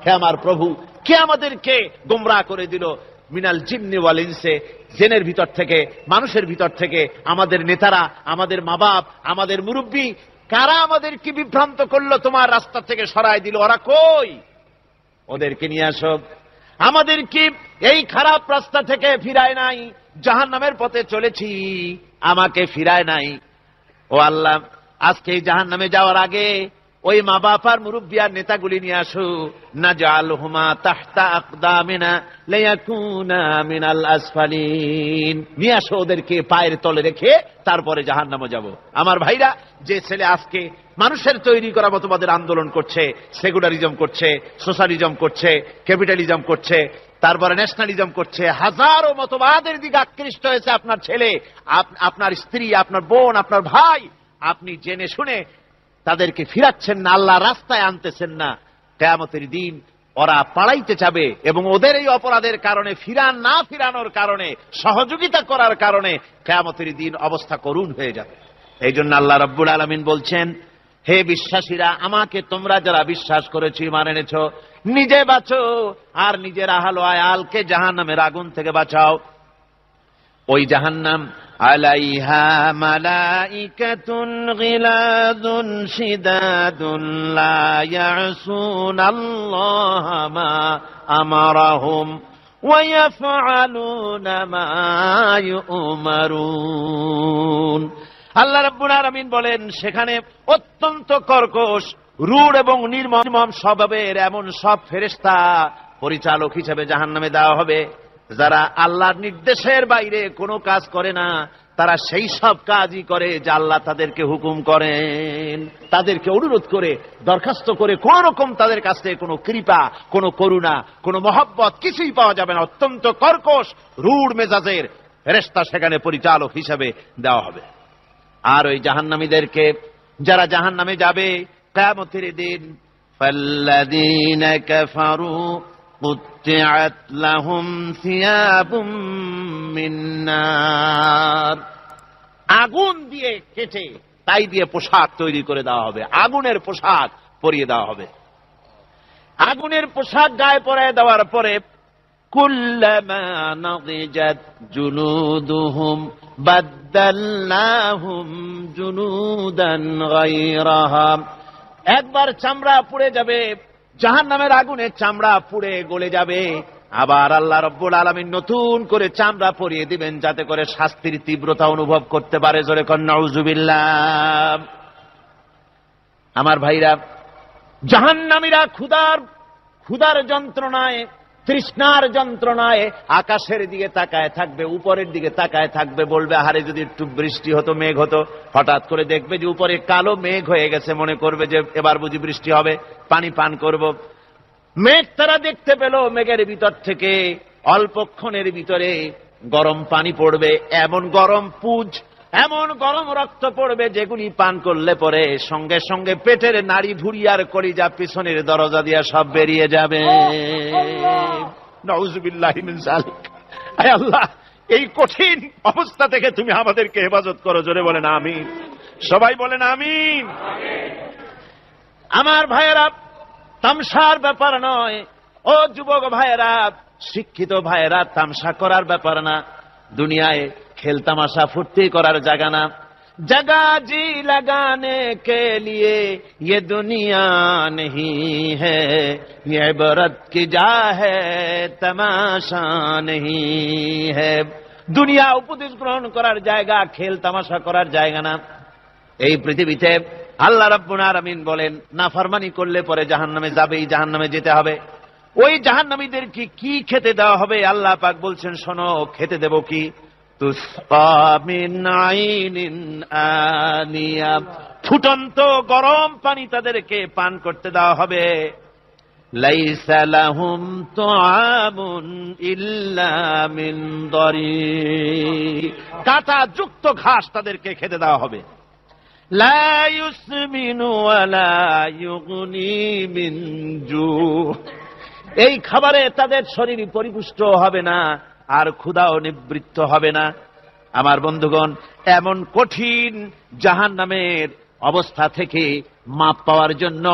হে আমার প্রভু, কে আমাদেরকে গোমরাহ করে দিল, মিনাল জিন্নি ওয়াল ইনসে, জিনের ভিতর থেকে, মানুষের ভিতর থেকে, আমাদের নেতারা, আমাদের মা বাপ, আমাদের মুরব্বী, কারা আমাদেরকে বিভ্রান্ত করলো, তোমার রাস্তা থেকে সরায় দিল, ওরা কই? ওদেরকে নিয়ে আসো। আমাদের কি এই খারাপ রাস্তা থেকে ফিরায় নাই? জাহান্নামের পথে চলেছি, আমাকে ফিরায় নাই। ও আল্লাহ, আজকে এই জাহান্নামে যাওয়ার আগে ওই মা বাপ আর মুরব্বী আর নেতাগুলি নিয়ে আসো। নাজআলহুমা তাহতা আকদামিনা লিয়াকুনা মিনাল আসফালিন। নিয়ে আসো ওদেরকে পায়ের তলে রেখে তারপরে জাহান্নামে যাব। আমার ভাইরা, যে ছেলে আজকে মানুষের তৈরি করা মতবাদের আন্দোলন করছে, সেকুলারিজম করছে, সোশ্যালিজম করছে, ক্যাপিটালিজম করছে, তারপরে ন্যাশনালিজম করছে, হাজারো মতবাদের দিকে আকৃষ্ট হয়েছে আপনার ছেলে, আপনার স্ত্রী, আপনার বোন, আপনার ভাই, আপনি জেনে শুনে তাদেরকে ফিরাচ্ছেন না, আল্লাহ রাস্তায় আনতেছেন না। কিয়ামতের দিন ওরা পালাইতে যাবে এবং ওদের এই অপরাধের কারণে, ফিরানোর কারণে, সহযোগিতা করার কারণে কিয়ামতের দিন অবস্থা করুণ হয়ে যাবে। এই জন্য আল্লাহ রাব্বুল আলামিন বলছেন, হে বিশ্বাসীরা, আমাকে তোমরা যারা বিশ্বাস করেছো, ঈমান এনেছো, নিজে বাঁচো আর নিজের আহল ও আয়ালকে জাহান্নামের আগুন থেকে বাঁচাও। ওই জাহান্নাম আলাইহা মালাইকাতুন গিলাদুন শিদাদুন লা ইয়াসুনাল্লাহা মা আমারাহুম ওয়া ইয়াফআলুনা মা ইউমারুন। আল্লাহ রাব্বুল আলামিন বলেন, সেখানে অত্যন্ত কর্কশ, রূঢ় এবং নির্মম স্বভাবের এমন সব ফেরেশতা পরিচালক হিসেবে জাহান্নামে দেওয়া হবে, যারা আল্লাহর নির্দেশের বাইরে কোনো কাজ করে না। তারা সেই সব কাজই করে যা আল্লাহ তাদেরকে হুকুম করেন। তাদেরকে অনুরোধ করে, দরখাস্ত করে কোন রকম তাদের কাছে কোনো কৃপা, কোনো করুণা, কোনো মহব্বত কিছুই পাওয়া যাবে না। অত্যন্ত কর্কশ, রূঢ় মেজাজের ফেরেশতা সেখানে পরিচালক হিসেবে দেওয়া হবে। আর ওই জাহান্নামীদেরকে, যারা জাহান্নামে যাবে কিয়ামতের দিন, ফাল্লাযীনা কাফারু কুত্তিআত লাহুম সিয়াবুম মিন নার, আগুন দিয়ে কেটে তাই দিয়ে পোশাক তৈরি করে দেওয়া হবে, আগুনের পোশাক পরিয়ে দেওয়া হবে। আগুনের পোশাক গায়ে পরায় দেওয়ার পরে কুল্লামা নাদিজাত জুলুদুহুম বাদদালনাহুম জুলুদান গায়রাহা, একবার চামড়া পুড়ে যাবে, জাহান্নামের আগুনে চামড়া পুড়ে গলে যাবে, আবার আল্লাহ রাব্বুল আলামিন নতুন করে চামড়া পরিয়ে দিবেন, যাতে করে শাস্তির তীব্রতা অনুভব করতে পারে। জোরে কন নাউযুবিল্লাহ। আমার ভাইরা, জাহান্নামীরা ক্ষুধার যন্ত্রণায়, তৃষ্ণার যন্ত্রণায় আকাশের দিকে তাকায় থাকবে, উপরের দিকে তাকায় থাকবে, বলবে, আরে যদি একটু বৃষ্টি হতো, মেঘ হতো। হঠাৎ করে দেখবে যে উপরে কালো মেঘ হয়ে গেছে, মনে করবে যে এবার বুঝি বৃষ্টি হবে, পানি পান করব। মেঘ তারা দেখতে পেল, মেঘের ভিতর থেকে অল্পক্ষণের ভিতরে গরম পানি পড়বে, এমন গরম পুঁজ, এমন গরম রক্ত পড়বে, যেগুলি পান করলে পরে সঙ্গে সঙ্গে পেটের নাড়ি ভুঁড়ি আর কলিজা পিছনের দরজা দিয়া সব বেরিয়ে যাবে। নাউযুবিল্লাহি মিন যালিক। আয় আল্লাহ, এই কঠিন অবস্থা থেকে তুমি আমাদেরকে হেফাজত করো। জোরে বলেন আমিন। সবাই বলেন আমিন। আমার ভাইয়েরা, তামসার ব্যাপার নয়। ও যুবক ভাইয়েরা, শিক্ষিত ভাইয়েরা, তামসা করার ব্যাপার না। দুনিয়ায় খেল তামাশা ফুর্তি করার জায়গা না। जगह जी लगाने के लिए ये दुनिया नहीं है, ये इबरत की जा है तमाशा नहीं है। দুনিয়া উপদেশ গ্রহণ করার জায়গা, খেল তামাশা করার জায়গা না। এই পৃথিবীতে আল্লাহ রাব্বুল আলামিন বলেন, নাফরমানি করলে পরে জাহান্নামে যাবেই, জাহান্নামে যেতে হবে। ওই জাহান্নামীদের কি খেতে দেওয়া হবে? আল্লাহ পাক বলছেন, শোনো, খেতে দেব কি? তুসকা মিন আইনিন আনিয়া, ফুটন্ত গরম পানি তাদেরকে পান করতে দেওয়া হবে। লাইসা লাহুম তুআমুন ইল্লা মিন দারি, কাঁটা যুক্ত ঘাস তাদেরকে খেতে দেওয়া হবে। লা ইউসমিনু ওয়া লা ইউগনি মিন জু, এই খাবারে তাদের শরীর পরিপুষ্ট হবে না, আর ক্ষুধাও নিবৃত্ত হবে না। আমার বন্ধুগণ, এমন কঠিন জাহান্নামের অবস্থা থেকে মাপ পাওয়ার জন্য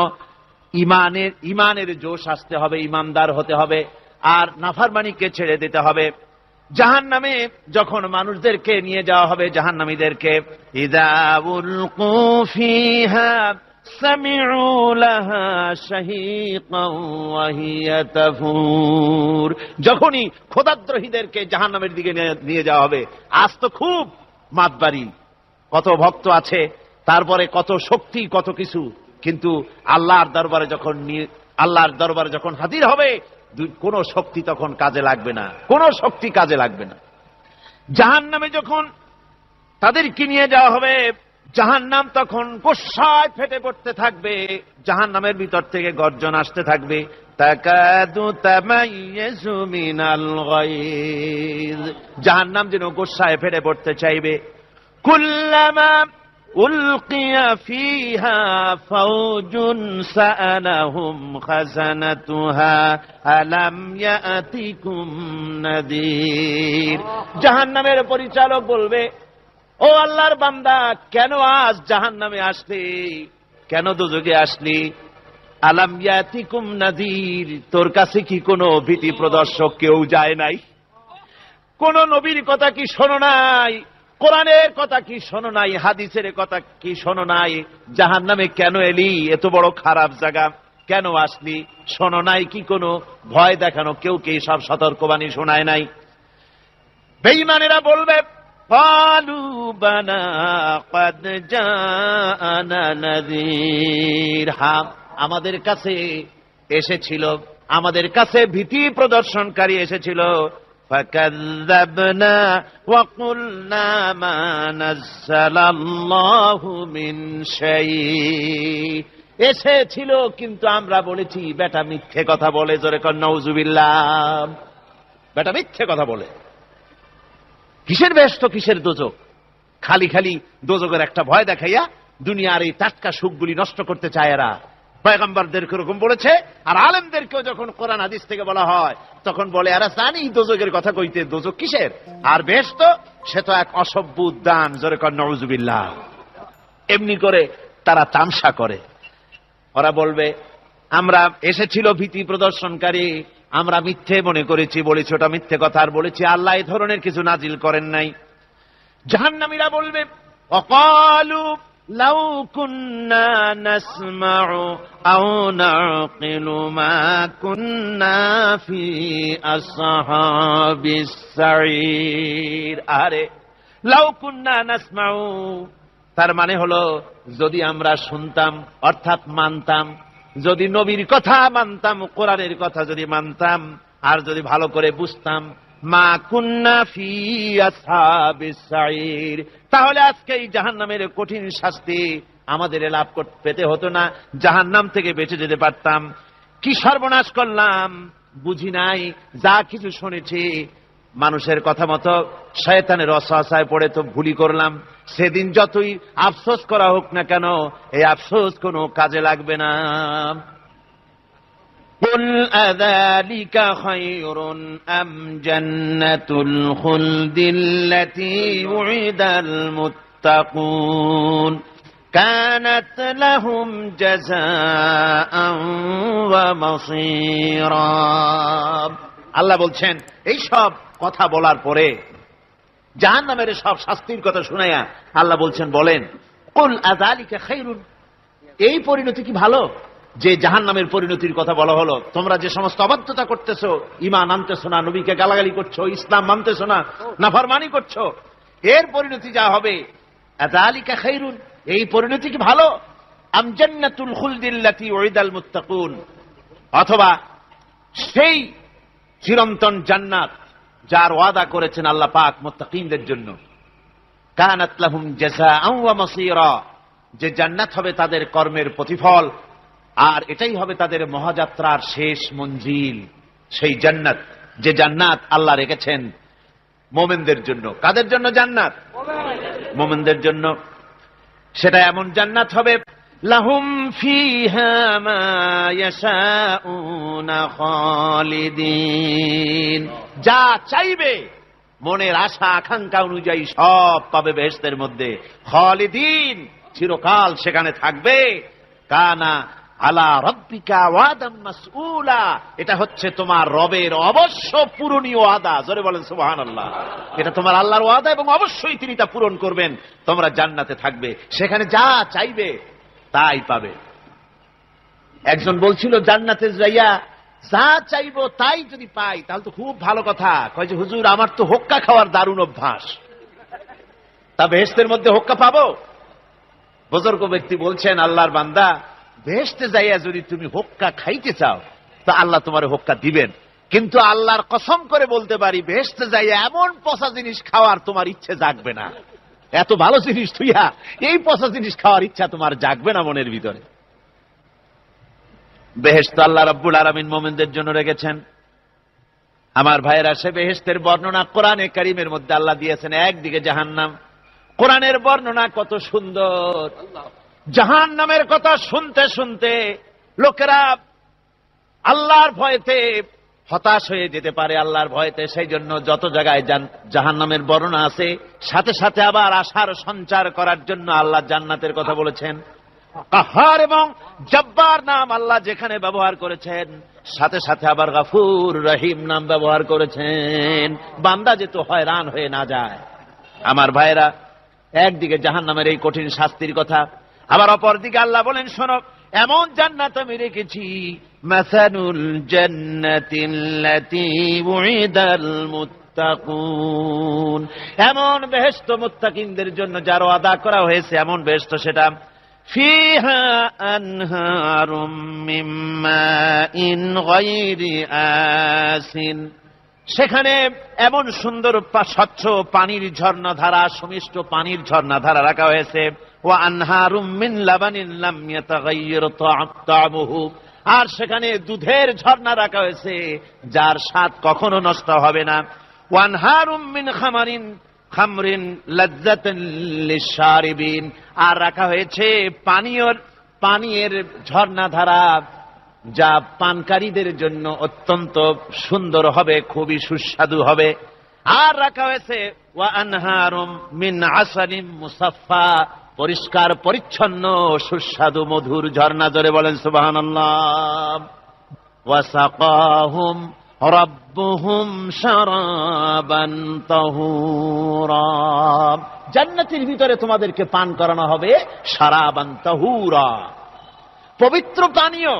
ইমানের জোশ আসতে হবে, ইমানদার হতে হবে। আর নাফরমানিকে ছেড়ে দিতে হবে। জাহান্নামে যখন মানুষদেরকে নিয়ে যাওয়া হবে, জাহান্নামীদেরকে, ইযা উলকু ফিহা সামিউ লাহা শাহীকান ওয়া হিয়া তাফুর, যখনই খোদাদ্রোহীদেরকে জাহান্নামের দিকে নিয়ে যাওয়া হবে, আজ তো খুব মাতবাড়ি, কত ভক্ত আছে, তারপরে কত শক্তি, কত কিছু, কিন্তু আল্লাহর দরবারে যখন হাজির হবে, কোন শক্তি তখন কাজে লাগবে না, কোন শক্তি কাজে লাগবে না। জাহান্নামে যখন তাদেরকে নিয়ে যাওয়া হবে, জাহান্নাম তখন গোস্বায় ফেটে পড়তে থাকবে, জাহান্নামের ভিতর থেকে গর্জন আসতে থাকবে, তাকাদু তামাইয়াজু মিনাল গায়জ, জাহান্নাম যেন গোস্বায় ফেটে পড়তে চাইবে। কুল্লামা উলকিয়া ফিহা ফাওজুন সাআলাহুম খাজানাতুহা আলাম ইয়াতিকুম নাযীর, জাহান্নামের পরিচালক বলবে, ও আল্লাহর বান্দা, কেন আজ জাহান্নামে আসলি, কেন দোজখে আসলি? আলাম ইয়াতিকুম নাযীর, তোর কাছে কি কোনো ভীতি প্রদর্শক কেউ যায় নাই? কোন নবীর কথা কি শোনো নাই? কোরআনের কথা কি শোনো নাই? হাদিসের কথা কি শোনো নাই? জাহান্নামে কেন এলি? এত বড় খারাপ জায়গা কেন আসলি? শোনো নাই কি কোনো ভয় দেখানো কেউ কে সব সতর্কবাণী শোনায় নাই? বেঈমানেরা বলবে, ক্বালু বালা ক্বাদ জাআনা নাযীর, হ্যাঁ আমাদের কাছে এসেছিল, আমাদের কাছে ভীতি প্রদর্শনকারী এসেছিল। ফাকাযযাবনা ওয়া কুলনা মা নাযালাল্লাহু মিন শাই, এসেছিল কিন্তু আমরা বলেছি বেটা মিথ্যে কথা বলে, জোরে কর নাউযুবিল্লাহ, বেটা মিথ্যে কথা বলে। কিসের বেহেশত, কিসের দোজখ? খালি খালি দোজখের একটা ভয় দেখাইয়া দুনিয়ার এই টাটকা সুখগুলি নষ্ট করতে চায় এরা। পয়গম্বরদেরকে এরকম বলেছে, আর আলেমদেরকেও যখন কোরআন হাদিস থেকে বলা হয় তখন বলে, এরা জানি দোজখের কথা কইতে, দোজখ কিসের? আর বেহেশত সে তো এক অসভ্য উদ্যান, জোরে কর নাউযুবিল্লাহ। এমনি করে তারা তামসা করে। ওরা বলবে, আমরা এসেছিল ভীতি প্রদর্শনকারী, আমরা মিথ্যে মনে করেছি, বলেছি ওটা মিথ্যে কথা, আর বলেছি আল্লাহ এই ধরনের কিছু নাজিল করেন নাই। জাহান্নামীরা বলবে, ওয়াকালু লাউ কুন্না নাসমাউ আও নাকিলু মা কুন্না ফি আসহাবিস সাঈর, আরে লাউ কুন্না নাসমাউ, তার মানে হলো যদি আমরা শুনতাম, অর্থাৎ মানতাম, যদি নবীর কথা মানতাম, কোরআনের কথা যদি মানতাম, আর যদি ভালো করে বুঝতাম, মা কুন্না ফি আসহাবিস সাঈর, তাহলে আজকে এই জাহান্নামের কঠিন শাস্তি আমাদের লাভ পেতে হতো না, জাহান্নাম থেকে বেঁচে যেতে পারতাম। কি সর্বনাশ করলাম, বুঝি নাই, যা কিছু শুনেছি মানুষের কথা মতো শয়তানের ওয়াসওয়াসায় পড়ে তো ভুলই করলাম। সেদিন যতই আফসোস করা হোক না কেন, এই আফসোস কোনো কাজে লাগবে না। কুল আযালিকা খায়রুন আম জান্নাতুল খুলদিল্লাতী উইদাল মুত্তাকুন কানাত লাহুম জাযাআন ওয়া মাসীরা। আল্লাহ বলছেন, এই সব কথা বলার পরে, জাহান্নামের সব শাস্তির কথা শুনাইয়া আল্লাহ বলছেন, বলেন, কুল আযালিকা খায়রুন, এই পরিণতি কি ভালো যে জাহান্নামের পরিণতির কথা বলা হলো? তোমরা যে সমস্ত অবাধ্যতা করতেছো, ঈমান আনতেছো না, নবীকে গালাগালি করছো, ইসলাম মানতেছো না, নাফরমানি করছো, এর পরিণতি যা হবে, আযালিকা খায়রুন, এই পরিণতি কি ভালো? আম জান্নাতুল খুলদিল্লাতী উইদাল মুত্তাকুন, অথবা সেই চিরন্তন জান্নাত যার ওয়াদা করেছেন আল্লাহ পাক মুত্তাকিনদের জন্য, কানাত লাহুম জাযাআন ওয়া মাসীরা, যে জান্নাত হবে তাদের কর্মের প্রতিফল, আর এটাই হবে তাদের মহাযাত্রার শেষ মঞ্জিল। সেই জান্নাত, যে জান্নাত আল্লাহ রেখেছেন মুমিনদের জন্য। কাদের জন্য জান্নাত? মুমিনদের জন্য। সেটা এমন জান্নাত হবে, লাহুম ফিহা মা ইয়াশাউনা খালিদিন, যা চাইবে মনের আশা আকাঙ্ক্ষা অনুযায়ী সব পাবে বেহেশতের মধ্যে। খালিদিন, চিরকাল সেখানে থাকবে। কানা আলা রাব্বিকা ওয়াদাম মাসউলা, এটা হচ্ছে তোমার রবের অবশ্য পূরণীয় ওয়াদা। জোরে বলেন সুবহানাল্লাহ। এটা তোমার আল্লাহর ওয়াদা এবং অবশ্যই তিনি তা পূরণ করবেন। তোমরা জান্নাতে থাকবে, সেখানে যা চাইবে তাই পাবে। একজন বলছিল জান্নাতে যাইয়া যা চাইবো তাই যদি পাই তাহলে তো খুব ভালো কথা। কয় যে হুজুর আমার তো হোক্কা খাওয়ার দারুণ অভ্যাস, তা বেহেশতের মধ্যে হোক্কা পাবো? বুজুর্গ ব্যক্তি বলছেন, আল্লাহর বান্দা, বেহেশতে যাইয়া যদি তুমি হোক্কা খাইতে চাও তা আল্লাহ তোমার হোক্কা দিবেন, কিন্তু আল্লাহর কসম করে বলতে পারি বেহেশতে যাইয়া এমন পচা জিনিস খাওয়ার তোমার ইচ্ছে জাগবে না। এত ভালো জিনিস তুইয়া এই পচা জিনিস খাওয়ার ইচ্ছা তোমার জাগবে না মনের ভিতরে। বেহেশত আল্লাহ রাব্বুল আলামিন মুমিনদের জন্য রেখেছেন। আমার ভাইয়েরা, সে বেহেশতের বর্ণনা কোরআনে কারীমের মধ্যে আল্লাহ দিয়েছেন। একদিকে জাহান্নাম, কোরআনের বর্ণনা কত সুন্দর। জাহান্নামের কথা শুনতে শুনতে লোকেরা আল্লাহর ভয়েতে হতাশ হয়ে যেতে পারে, আল্লাহর ভয়েতে। সেই জন্য যত জায়গায় জাহান্নামের বর্ণনা আছে সাথে সাথে আবার আশার সঞ্চার করার জন্য আল্লাহ জান্নাতের কথা বলেছেন। কাহার এবং জব্বার নাম আল্লাহ যেখানে ব্যবহার করেছেন সাথে সাথে আবার গফুর রহিম নাম ব্যবহার করেছেন, বান্দা যেন হয়রান হয়ে না যায়। আমার ভাইরা, একদিকে জাহান্নামের এই কঠিন শাস্তির কথা, আবার অপর দিকে আল্লাহ বলেন, শোনো, এমন জান্নাত আমি রেখেছি, মাসানুল জান্নাতিল্লাতী উইদাল মুত্তাকুন, এমন বেহেশত মুত্তাকিনদের জন্য যার ওয়াদা করা হয়েছে, এমন বেহেশত সেটা ফিহা আনহারুম মিন মাইন গায়রি আসিন, সেখানে এমন সুন্দর স্বচ্ছ পানির ঝর্ণাধারা, সুমিষ্ট পানির ঝর্ণাধারা রাখা হয়েছে। ওয়া আনহারুম মিন লাবানিন লাম ইয়াতাগায়্যার তা'মুহু, আর সেখানে দুধের ঝর্ণা রাখা হয়েছে যার স্বাদ কখনো নষ্ট হবে না। ওয়া আনহারুম মিন খামরিন লাজ্জাতান লিশারিবিন, আর রাখা হয়েছে পানীয়ের ঝর্ণাধারা যা পানকারীদের জন্য অত্যন্ত সুন্দর হবে, খুবই সুস্বাদু হবে। আর রাখা হয়েছে ওয়া আনহারুম মিন আসালিম মুসাফফা, পরিষ্কার পরিচ্ছন্ন সুস্বাদু মধুর ঝর্ণা। জোরে বলেন সুবহানাল্লাহ। ওয়া সাকাহুম রাব্বুহুম শারাবান তাহুরা, জান্নাতের ভিতরে তোমাদেরকে পান করানো হবে শারাবান তাহুরা, পবিত্র পানীয়।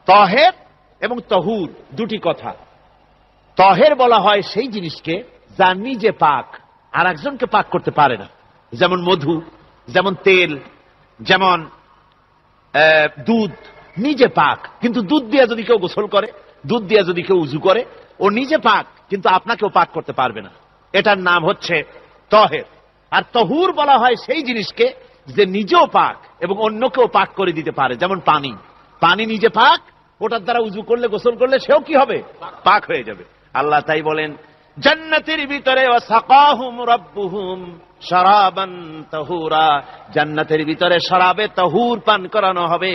তহের এবং তহুর দুটি কথা। তহের বলা হয় সেই জিনিসকে যা নিজে পাক আর একজনকে পাক করতে পারে না, যেমন মধু, যেমন তেল, যেমন দুধ নিজে পাক, কিন্তু দুধ দিয়ে যদি কেউ গোসল করে, দুধ দিয়ে যদি কেউ উযু করে, ও নিজে পাক কিন্তু আপনাকেও পাক করতে পারবে না। এটার নাম হচ্ছে তহের। আর তহুর বলা হয় সেই জিনিসকে যে নিজেও পাক এবং অন্যকেও পাক করে দিতে পারে, যেমন পানি। পানি নিজে পাক, ওটার দ্বারা উযু করলে, গোসল করলে সেও কি হবে? পাক হয়ে যাবে। আল্লাহ তাই বলেন জান্নাতের ভিতরে ওয়াসাকাহুম রাব্বুহুম শারাবান তাহুরা, জান্নাতের ভিতরে শরাবে তাহুর পান করানো হবে।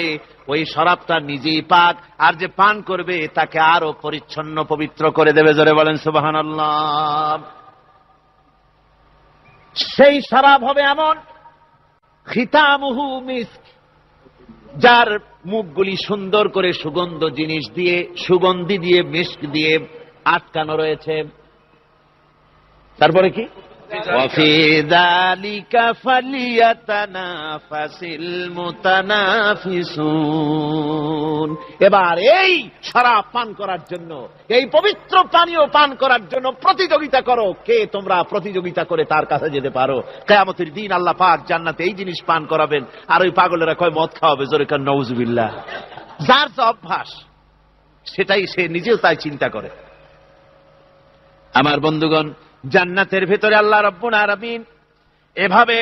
ওই শরাবটা নিজেই পাক, আর যে পান করবে তাকে আরো পরিচ্ছন্ন পবিত্র করে দেবে। জোরে বলেন সুবহানাল্লাহ। সেই শরাব হবে এমন, খিতামুহু মিস্ক, যার মুখগুলি সুন্দর করে সুগন্ধ জিনিস দিয়ে, সুগন্ধি দিয়ে, মিস্ক দিয়ে আটকানো রয়েছে। তারপরে কি? ওয়াফি যালিকা ফালিয়াতানাফাসিল মুতানাফিসুন। এবার এই শরাব পান করার জন্য, এই পবিত্র পানীয় পান করার জন্য প্রতিযোগিতা করো। কে তোমরা প্রতিযোগিতা করে তার কাছে যেতে পারো? কিয়ামতের দিন আল্লাহ পাক জান্নাতে এই জিনিস পান করাবেন, আর ওই পাগলেরা কয় মদ খাওয়াবে। জোরে কান নাউযুবিল্লাহ। যার যা অভ্যাস সেটাই সে নিজেও তাই চিন্তা করে। আমার বন্ধুগণ, জান্নাতের ভেতরে আল্লাহ রাব্বুল আলামিন এভাবে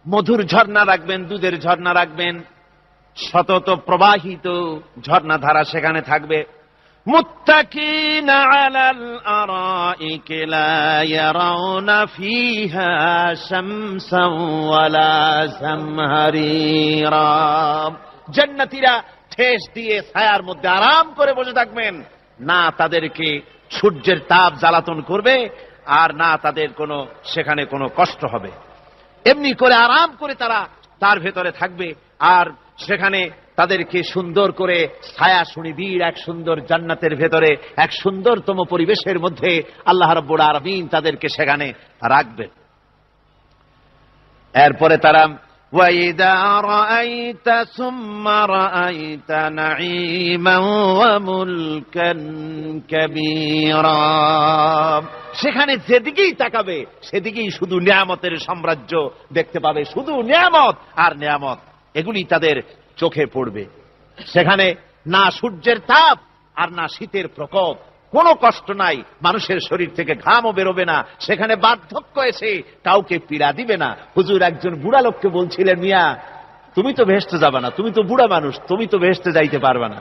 মধুর ঝর্ণা রাখবেন, দুধের ঝর্ণা রাখবেন, সতত প্রবাহিত ঝর্ণাধারা সেখানে থাকবে। মুত্তাকিনা আলাল আরাইকি লা ইয়ারাউনা ফিহা শামসান ওয়ালা জামহারিরা, জান্নাতীরা ঠেস দিয়ে ছায়ার মধ্যে আরাম করে বসে থাকবেন, না তাদেরকে সূর্যের তাপ জ্বালাতন করবে, আর না তাদের সেখানে কোনো কষ্ট হবে। এমনি করে আরাম করে তারা তার ভেতরে থাকবে, আর সেখানে তাদেরকে সুন্দর করে ছায়া সুনিবিড় এক সুন্দর জান্নাতের ভেতরে এক সুন্দরতম পরিবেশের মধ্যে আল্লাহ রাব্বুল আলামিন তাদেরকে সেখানে রাখবেন। এরপরে তারা وَإِذَا رَأَيْتَ ثُمَّ رَأَيْتَ نَعِيمًا وَمُلْكًا كَبِيرًا, সেখানে যেদিকেই তাকাবে সেদিকেই শুধু নিয়ামতের সাম্রাজ্য দেখতে পাবে, শুধু নিয়ামত আর নিয়ামত, এগুলি তাদের চোখে পড়বে। সেখানে না সূর্যের তাপ আর না শীতের প্রকোপ, কোনো কষ্ট নাই, মানুষের শরীর থেকে ঘামও বেরোবে না, সেখানে বার্ধক্য এসে কাউকে পীড়া দিবে না। হুজুর একজন বুড়া লোককে বলছিলেন, মিয়া তুমি তো বেহেশতে যাবে না, তুমি তো বুড়া মানুষ, তুমি তো বেহেশতে যাইতে পারবে না।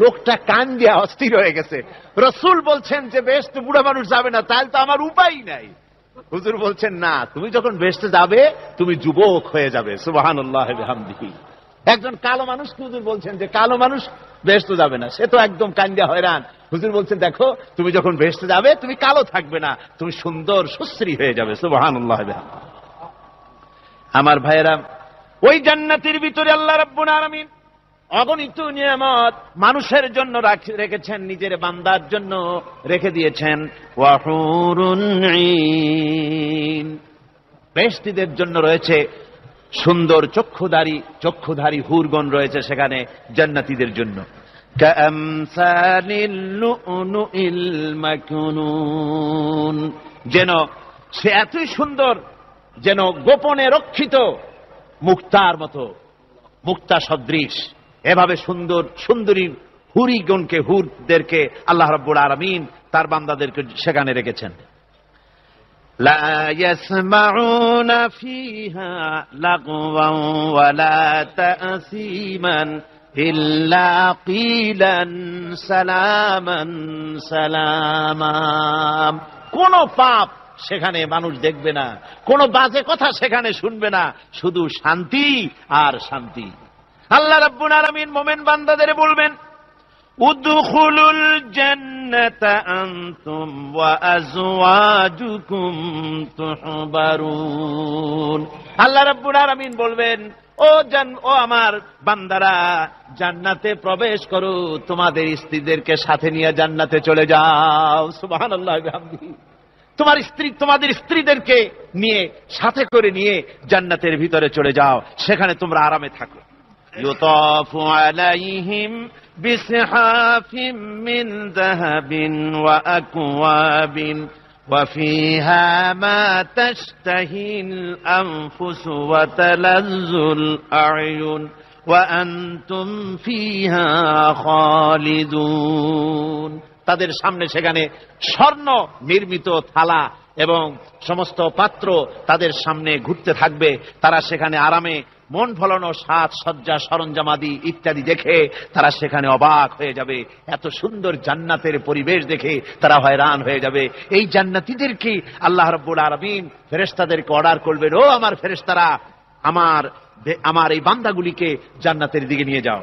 লোকটা কান দিয়া অস্থির হয়ে গেছে। রাসূল বলছেন যে বেহেশতে বুড়া মানুষ যাবে না, তাহলে তো আমার উপায় নাই। হুজুর বলছেন না, তুমি যখন বেহেশতে যাবে তুমি যুবক হয়ে যাবে। সুবহানাল্লাহ ওয়া বিহামদিহি। একজন কালো মানুষকে হুজুর বলছেন যে কালো মানুষ বেহেশতে যাবে না, সে তো একদম কান্দিয়া হয়রান। হুজুর বলছেন দেখো তুমি যখন বেহেশতে যাবে তুমি কালো থাকবে না, তুমি সুন্দর সুশ্রী হয়ে যাবে। সুবহানাল্লাহ ওয়া বিহামদিহি। আমার ভাইয়েরা, ওই জান্নাতের ভিতরে আল্লাহ রাব্বুল আলামিন অগণিত নিয়ামত মানুষের জন্য রেখেছেন, নিজের বান্দার জন্য রেখে দিয়েছেন। ওয়া হুরুন ঈন, বেহেশতীদের জন্য রয়েছে সুন্দর চক্ষুধারী হুরগণ রয়েছে সেখানে জান্নাতীদের জন্য। কামসালিল লুউলুইল মাকনুন, যেন সে এতই সুন্দর, যেন গোপনে রক্ষিত মুক্তার মতো, মুক্তা সদৃশ। এভাবে সুন্দরী হুরদেরকে আল্লাহ রাব্বুল আলামিন তার বান্দাদেরকে সেখানে রেখেছেন। لا يسمعون فيها لغوا ولا تأثيما إلا قيلا سلاما سلاما, কোন পাপ সেখানে মানুষ দেখবে না, কোন বাজে কথা সেখানে শুনবে না, শুধু শান্তি আর শান্তি। আল্লাহ রাব্বুল আলামিন মুমিন বান্দাদের বলবেন, উদখুলুল জান্নাতা আনতুম ওয়া আজওয়াজুকুম তুহবারুন। আল্লাহ রাব্বুল আলামিন বলবেন, ও আমার বান্দারা, জান্নাতে প্রবেশ করো, তোমাদের স্ত্রীদেরকে সাথে নিয়ে জান্নাতে চলে যাও। সুবহানাল্লাহ ওয়া বিহামদিহি। তোমাদের স্ত্রীদেরকে নিয়ে সাথে করে নিয়ে জান্নাতের ভিতরে চলে যাও, সেখানে তোমরা আরামে থাকো। ইউতাফু আলাইহিম বিসহাফিম মিন যাহাবিন ওয়া আকওয়াবিন ওয়া ফিহা মা তাশতাহিল আনফুসু ওয়া তালাজ্জুল আ'য়ুন ওয়া আনতুম ফিহা খালিদুন। তাদের সামনে সেখানে স্বর্ণ নির্মিত থালা এবং সমস্ত পাত্র তাদের সামনে ঘুরতে থাকবে। তারা সেখানে আরামে মন ভোলানো সাজ সজ্জা সরঞ্জামাদি ইত্যাদি দেখে তারা সেখানে অবাক হয়ে যাবে। এত সুন্দর জান্নাতের পরিবেশ দেখে তারা হয়রান হয়ে যাবে। এই জান্নাতীদেরকে আল্লাহ রাব্বুল আলামিন ফেরেশতাদেরকে অর্ডার করবেন, ও আমার ফেরেশতারা, আমার এই বান্দাগুলিকে জান্নাতের দিকে নিয়ে যাও।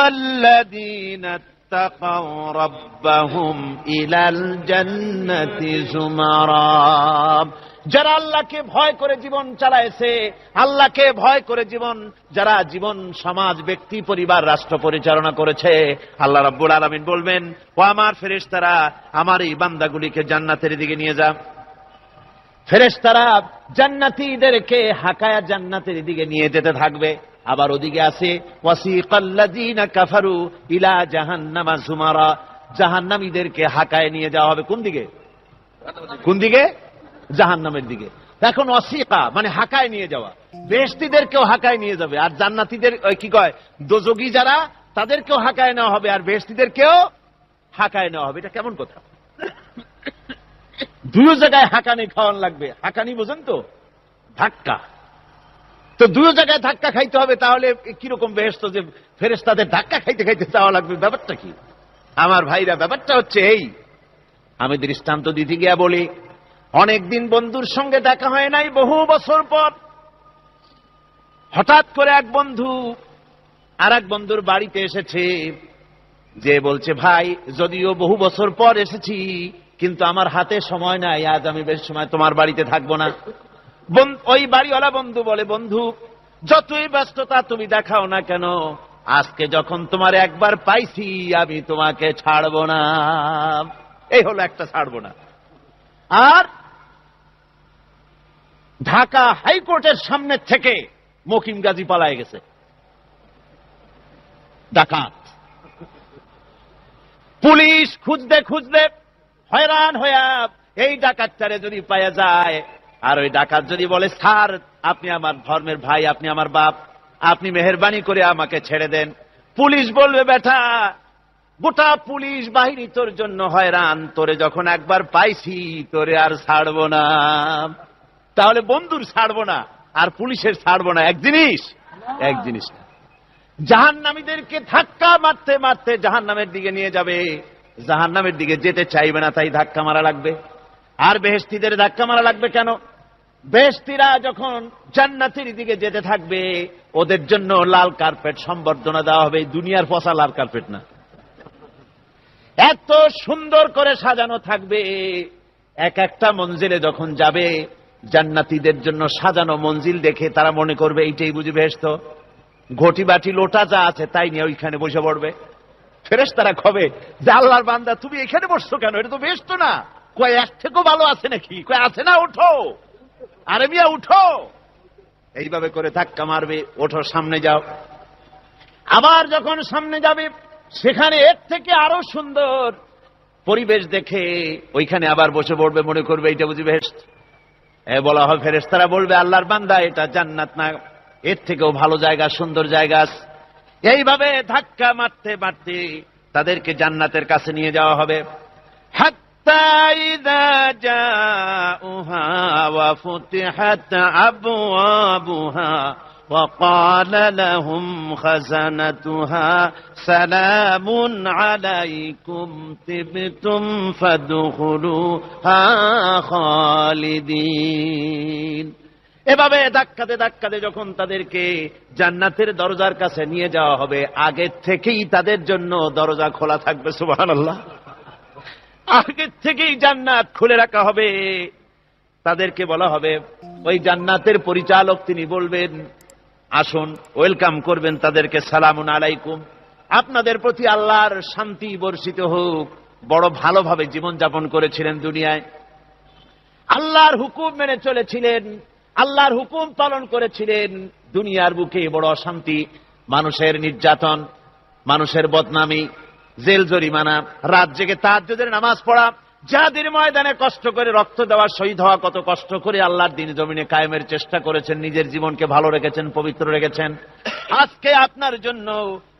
ওয়াসিকাল্লাযীনা اتقوا ربهم إلى الجنة زمرا, যারা আল্লাহকে ভয় করে জীবন চালায়েছে, আল্লাহকে ভয় করে যারা জীবন সমাজ ব্যক্তি পরিবার রাষ্ট্র পরিচালনা করেছে, আল্লাহ রাব্বুল আলামিন বলবেন, ও আমার ফেরেশতারা, আমার এই বান্দাগুলিকে জান্নাতের দিকে নিয়ে যাও। ফেরেশতারা জান্নাতীদেরকে হাকায়া জান্নাতের দিকে নিয়ে যেতে থাকবে। আবার ওদিকে আছে ওয়াসিকাল্লাযীনা কাফারু ইলা জাহান্নামা যুমারা, জাহান্নামীদেরকে হাকায় নিয়ে যাওয়া হবে কোন দিকে? জাহান্নামের দিকে। এখন ওয়াসিকা মানে হাকায় নিয়ে যাওয়া, বেহেশতীদেরকেও হাকায় নিয়ে যাবে, আর জান্নাতীদের কি কয় দোজখী যারা তাদেরকেও হাকায় নেওয়া হবে, আর বেহেশতীদেরকেও হাকায় নেওয়া হবে। এটা কেমন কথা? দুই জায়গায় হাকানি খাওয়ান লাগবে। হাকানি বোঝেন তো? ধাক্কা। তো দুই জায়গায় ধাক্কা খাইতে হবে, তাহলে কিরকম বেহেশত যে ফেরেশতাদের ধাক্কা খাইতে খাইতে যাওয়া লাগবে, ব্যাপারটা কি? আমার ভাইরা, ব্যাপারটা হচ্ছে এই, আমি দৃষ্টান্ত দিতে গিয়া বলি, অনেকদিন বন্ধুর সঙ্গে দেখা হয় নাই, বহু বছর পর হঠাৎ করে এক বন্ধু আর এক বন্ধুর বাড়িতে এসেছে, যে বলছে, ভাই যদিও বহু বছর পর এসেছি কিন্তু আমার হাতে সময় নাই, আজ আমি বেশ সময় তোমার বাড়িতে থাকবো না। ওই বাড়িওয়ালা বন্ধু বলে, বন্ধু যতই ব্যস্ততা তুমি দেখাও না কেন, আজকে যখন তোমার একবার পাইছি আমি তোমাকে ছাড়ব না। এই হলো একটা ছাড়ব না। আর ঢাকা হাইকোর্টের সামনে থেকে মকিম গাজী পালায় গেছে, ডাকাত। পুলিশ খুঁজতে খুঁজতে হয়রান হইয়া এই ডাকাতটারে যদি পাওয়া যায়, আর ওই ডাকাত যদি বলে স্যার আপনি আমার ধর্মের ভাই, আপনি আমার বাপ, আপনি মেহেরবানি করে আমাকে ছেড়ে দেন, পুলিশ বলবে বেটা গোটা পুলিশ বাহিনী তোর জন্য হয়রান, তোরে যখন একবার পাইছি তোরে আর ছাড়বো না। তাহলে বন্ধুর ছাড়বো না আর পুলিশের ছাড়বো না এক জিনিস? এক জিনিস না। জাহান্নামীদেরকে ধাক্কা মারতে মারতে জাহান্নামের দিকে নিয়ে যাবে, জাহান্নামের দিকে যেতে চাইবে না, তাই ধাক্কা মারা লাগবে। আর বেহেশতীদের ধাক্কা মারা লাগবে কেন? বেহেশতীরা যখন জান্নাতের দিকে যেতে থাকবে ওদের জন্য লাল কার্পেট সম্বর্ধনা দেওয়া হবে। দুনিয়ার পচা লাল কার্পেট না, এত সুন্দর করে সাজানো থাকবে। এক একটা মঞ্জিলে যখন যাবে জান্নাতীদের জন্য সাজানো মঞ্জিল দেখে তারা মনে করবে এইটাই বুঝি বেহেশত। ঘটি বাটি লোটা যা আছে তাই নিয়ে ওইখানে বসে পড়বে। ফেরেশতারা কবে যে আল্লাহর বান্দা তুমি এখানে বসছো কেন, এটা তো বেহেশত না। কয় এক থেকেও ভালো আছে নাকি? কয় আছে না, ওঠো, আরে মিয়া উঠো। এইভাবে করে ধাক্কা মারবে, ওঠো সামনে যাও। আবার যখন সামনে যাবে সেখানে এর থেকে আরো সুন্দর পরিবেশ দেখে ওইখানে আবার বসে পড়বে, মনে করবে এইটা বুঝি বেহেশত। বলা হয় ফেরেশতারা বলবে আল্লাহর বান্দা এটা জান্নাত না, এর থেকেও ভালো জায়গা, সুন্দর জায়গা আছে। এইভাবে ধাক্কা মারতে মারতে তাদেরকে জান্নাতের কাছে নিয়ে যাওয়া হবে। হাত্তা ইযা জাউহা ওয়া ফুতিহাত আবওয়াবুহা ওয়া ক্বালা লাহুম খাযানাতুহা সালামুন আলাইকুম তিবতুম ফাদখুলুহা খালিদিন। এভাবে ধাক্কাতে ধাক্কাতে যখন তাদেরকে জান্নাতের দরজার কাছে নিয়ে যাওয়া হবে, আগে থেকেই তাদের জন্য দরজা খোলা থাকবে। সুবহানাল্লাহ, আগে থেকেই জান্নাত খুলে রাখা হবে। তাদেরকে বলা হবে, ওই জান্নাতের পরিচালক তিনি বলবেন আসুন, ওয়েলকাম করবেন তাদেরকে, সালামুন আলাইকুম, আপনাদের প্রতি আল্লাহর শান্তি বর্ষিত হোক। বড় ভালোভাবে জীবনযাপন করেছিলেন দুনিয়ায়, আল্লাহর হুকুম মেনে চলেছিলেন, আল্লাহর হুকুম পালন করেছিলেন। দুনিয়ার বুকে বড় অশান্তি, মানুষের নির্যাতন, মানুষের বদনামি, জেল জরিমানা, রাত জেগে তাহাজ্জুদের নামাজ পড়া, জিহাদের ময়দানে কষ্ট করে রক্ত দেওয়া, শহীদ হওয়া, কত কষ্ট করে আল্লাহর দ্বীন জমিনে কায়েমের চেষ্টা করেছেন, নিজের জীবনকে ভালো রেখেছেন, পবিত্র রেখেছেন। আজকে আপনার জন্য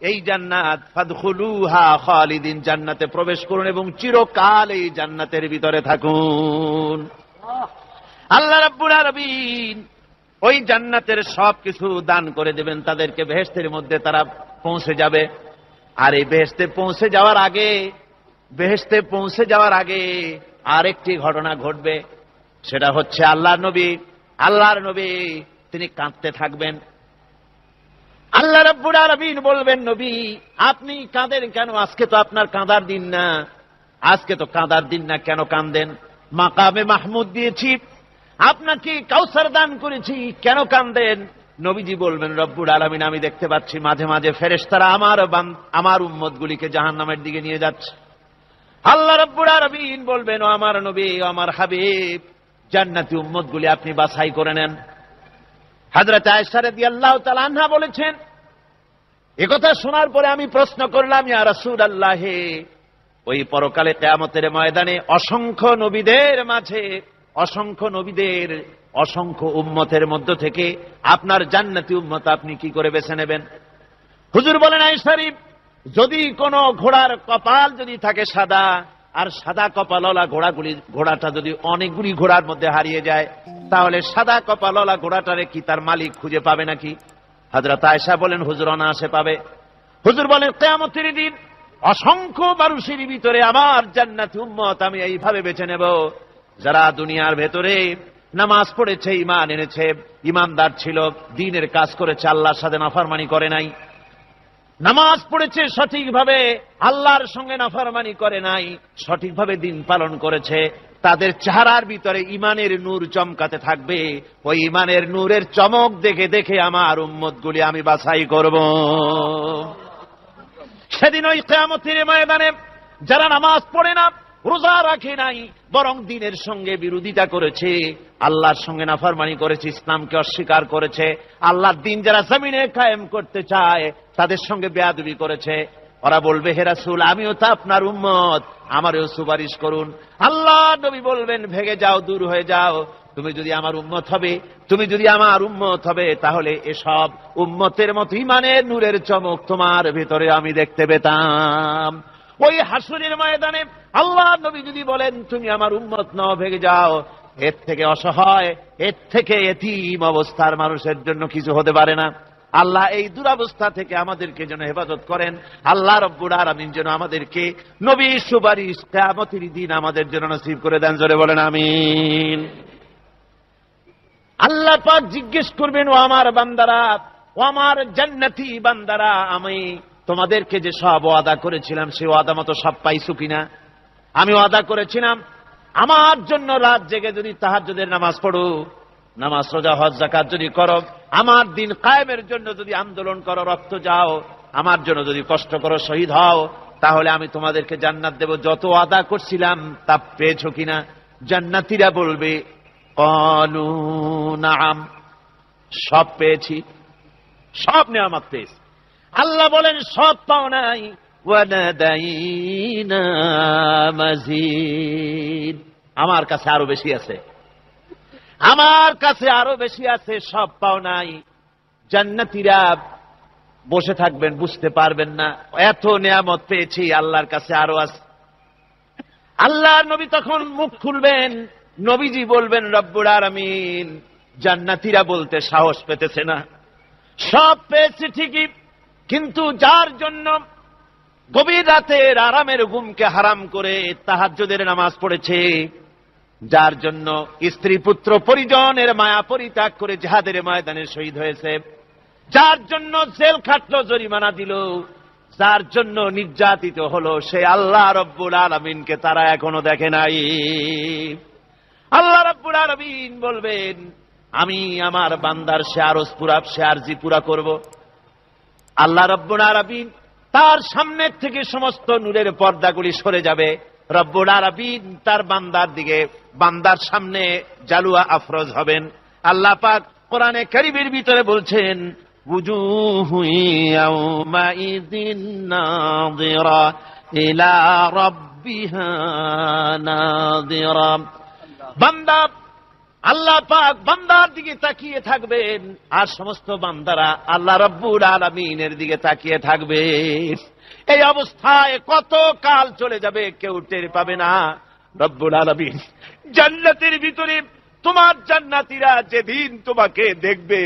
এই জান্নাত, ফাদখুলুহা খালিদিন, জান্নাতে প্রবেশ করুন এবং চিরকাল এই জান্নাতের ভিতরে থাকুন। আল্লাহ রাব্বুল আলামিন ওই জান্নাতের সবকিছু দান করে দেবেন তাদেরকে, বেহেশতের মধ্যে তারা পৌঁছে যাবে। আর এই বেহেশতে পৌঁছে যাওয়ার আগে আরেকটি ঘটনা ঘটবে, সেটা হচ্ছে আল্লাহর নবী তিনি কাঁদতে থাকবেন। আল্লাহ রাব্বুল আলামিন বলবেন, নবী আপনি কাঁদেন কেন? আজকে তো আপনার কাঁদার দিন না, আজকে তো কাঁদার দিন না, কেন কাঁদেন? মাকামে মাহমুদ দিয়েছি, আপনাকে কাউসার দান করেছি, কেন কাঁদেন? নবীজি বলবেন, রব্বুল আলামিন আমি দেখতে পাচ্ছি মাঝে মাঝে ফেরেশতারা আমার উম্মতগুলিকে জাহান্নামের দিকে নিয়ে যাচ্ছে। আল্লাহ রাব্বুল আলামিন বলবেন, ও আমার নবী, ও আমার হাবিব, জান্নাতি উম্মতগুলি আপনি বাছাই করে নেন। হযরত আয়েশা রাদিয়াল্লাহু তাআলা আনহা বলেছেন, একথা শোনার পরে আমি প্রশ্ন করলাম, ইয়া রাসূলুল্লাহ, ওই পরকালে কিয়ামতের ময়দানে অসংখ্য নবীদের মাঝে, অসংখ্য উম্মতের মধ্য থেকে আপনার জান্নাতি উম্মত আপনি কি করে বেছে নেবেন? হুজুর বলেন, আয়েশা, যদি কোন ঘোড়ার কপাল যদি থাকে সাদা, আর সাদা কপালওয়ালা ঘোড়াটা যদি অনেকগুলি ঘোড়ার মধ্যে হারিয়ে যায়, তাহলে সাদা কপালওয়ালা ঘোড়াটারে কি তার মালিক খুঁজে পাবে নাকি? হযরত আয়েশা বলেন, হুজুর অনায়াসে পাবে। হুজুর বলেন, কিয়ামতের দিন অসংখ্য মানুষের ভিতরে আমার জান্নাতি উম্মত আমি এইভাবে বেছে নেব, যারা দুনিয়ার ভেতরে নামাজ পড়েছে, ঈমান এনেছে, ঈমানদার ছিল, দ্বীনের কাজ করেছে, আল্লাহর সাথে নাফরমানি করে নাই, নামাজ পড়েছে সঠিকভাবে, আল্লাহর সঙ্গে নাফরমানি করে নাই, সঠিকভাবে দ্বীন পালন করেছে, তাদের চেহারার ভিতরে ইমানের নূর চমকাতে থাকবে। ওই ইমানের নূরের চমক দেখে দেখে আমার উম্মতগুলি আমি বাছাই করব। সেদিন ওই কিয়ামতের ময়দানে যারা নামাজ পড়ে না, রোজা রাখে নাই, বরং দ্বীনের সঙ্গে বিরোধিতা করেছে, আল্লাহর সঙ্গে নাফরমানি করেছে, ইসলামকে অস্বীকার করেছে, আল্লাহর দ্বীন যারা জমিনে কায়েম করতে চায় তাদের সঙ্গে বেয়াদবি করেছে, ওরা বলবে, হে রাসূল, আমিও তো আপনার উম্মত, আমারও সুপারিশ করুন। আল্লাহ নবী বলবেন, ভেগে যাও, দূর হয়ে যাও, তুমি যদি আমার উম্মত হবে, তুমি যদি আমার উম্মত হবে, তাহলে এসব উম্মতের মতো ইমানের নূরের চমক তোমার ভেতরে আমি দেখতে পেতাম। ওই হাসরের ময়দানে আল্লাহ নবী যদি বলেন, তুমি আমার উম্মত নও, ভেগে যাও, এর থেকে অসহায়, এর থেকে এতিম অবস্থার মানুষের জন্য কিছু হতে পারে না। আল্লাহ এই দুরবস্থা থেকে আমাদেরকে যেন হেফাজত করেন। আল্লাহ রব্বুল আলামিন যেন আমাদেরকে নবীর সুপারিশ কিয়ামতের দিন আমাদের জন্য নসিব করে দেন। জোরে বলেন আমিন। আল্লাহ পাক জিজ্ঞেস করবেন, ও আমার বান্দারা, ও আমার জান্নাতি বান্দারা, আমি তোমাদেরকে যে সব ওয়াদা করেছিলাম সে ওয়াদা মতো সব পাইছো কিনা? আমি ওয়াদা করেছিলাম আমার জন্য রাত জেগে যদি তাহাজ্জুদের নামাজ পড়ো, নামাজ, রোজা, হজ, যাকাত যদি করো, আমার দিন কায়েমের জন্য যদি আন্দোলন করো, রক্ত যাও, আমার জন্য যদি কষ্ট করো, শহীদ হও, তাহলে আমি তোমাদেরকে জান্নাত দেব। যত ওয়াদা করছিলাম তা পেয়েছো কিনা? জান্নাতীরা বলবে, ক্বালু নাআম, সব পেয়েছি, সব নেয়ামত পেয়েছি। আল্লাহ বলেন, সব পাও নাই, ওয়ালাদাইনা মাজিদ, আমার কাছে আরো বেশি আছে, আমার কাছে আরো বেশি আছে, সব পাও নাই। জান্নাতীরা বসে থাকবেন, বুঝতে পারবেন না, এত নেয়ামত পেয়েছি, আল্লাহর কাছে আরো আছে। আল্লাহর নবী তখন মুখ খুলবেন, নবীজি বলবেন, রব্বুল আলামিন, জান্নাতীরা বলতে সাহস পেতেছে না, সব পেয়েছে ঠিকই, কিন্তু যার জন্য গভীর রাতের আরামের ঘুমকে হারাম করে তাহাজ্জুদের নামাজ পড়েছে, যার জন্য স্ত্রী পুত্র পরিজনের মায়া পরিত্যাগ করে জিহাদের ময়দানে শহীদ হয়েছে, যার জন্য জেল খাটলো, জরিমানা দিল, যার জন্য নির্যাতিত হলো, সে আল্লাহ রব্বুল আলামিনকে তারা এখনো দেখে নাই। আল্লাহ রব্বুল আলামিন বলবেন, আমি আমার বান্দার সে আরজ পুরা, সে আরজি পুরা করব। আল্লাহ রব্বুল আলামিন তার সামনের থেকে সমস্ত নূরের পর্দাগুলি সরে যাবে। রব্বুল আলামিন তার বান্দার দিকে, বান্দার সামনে জালুয়া আফরোজ হবেন। আল্লাহ পাক কোরআনে কারীমের ভিতরে বলছেন, উজুহু ইয়াওমাইযিন নাযিরা ইলা রাব্বিহা নাযিরা। বান্দা, আল্লাহ পাক বান্দার দিকে তাকিয়ে থাকবেন, আর সমস্ত বান্দারা আল্লাহ রব্বুল আলামিনের দিকে তাকিয়ে থাকবে। এই অবস্থায় কত কাল চলে যাবে কেউ টের পাবে না। রব্বুল আলামিন জান্নাতের ভিতরে তোমার জান্নাতীরা যেদিন তোমাকে দেখবে,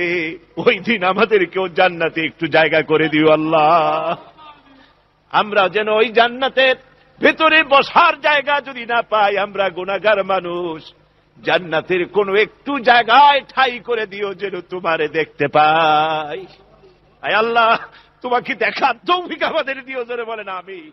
ওই দিন আমাদেরকেও জান্নাতে একটু জায়গা করে দিও আল্লাহ। আমরা যেন ওই জান্নাতের ভেতরে বসার জায়গা যদি না পাই, আমরা গুনাহগার মানুষ, জান্নাতের কোন একটু জায়গায় ঠাই করে দিও যেন তোমারে দেখতে পাই। আয় আল্লাহ, তোমাকে দেখার তৌফিক আমাদের দিও। জোরে বলেন আমিন।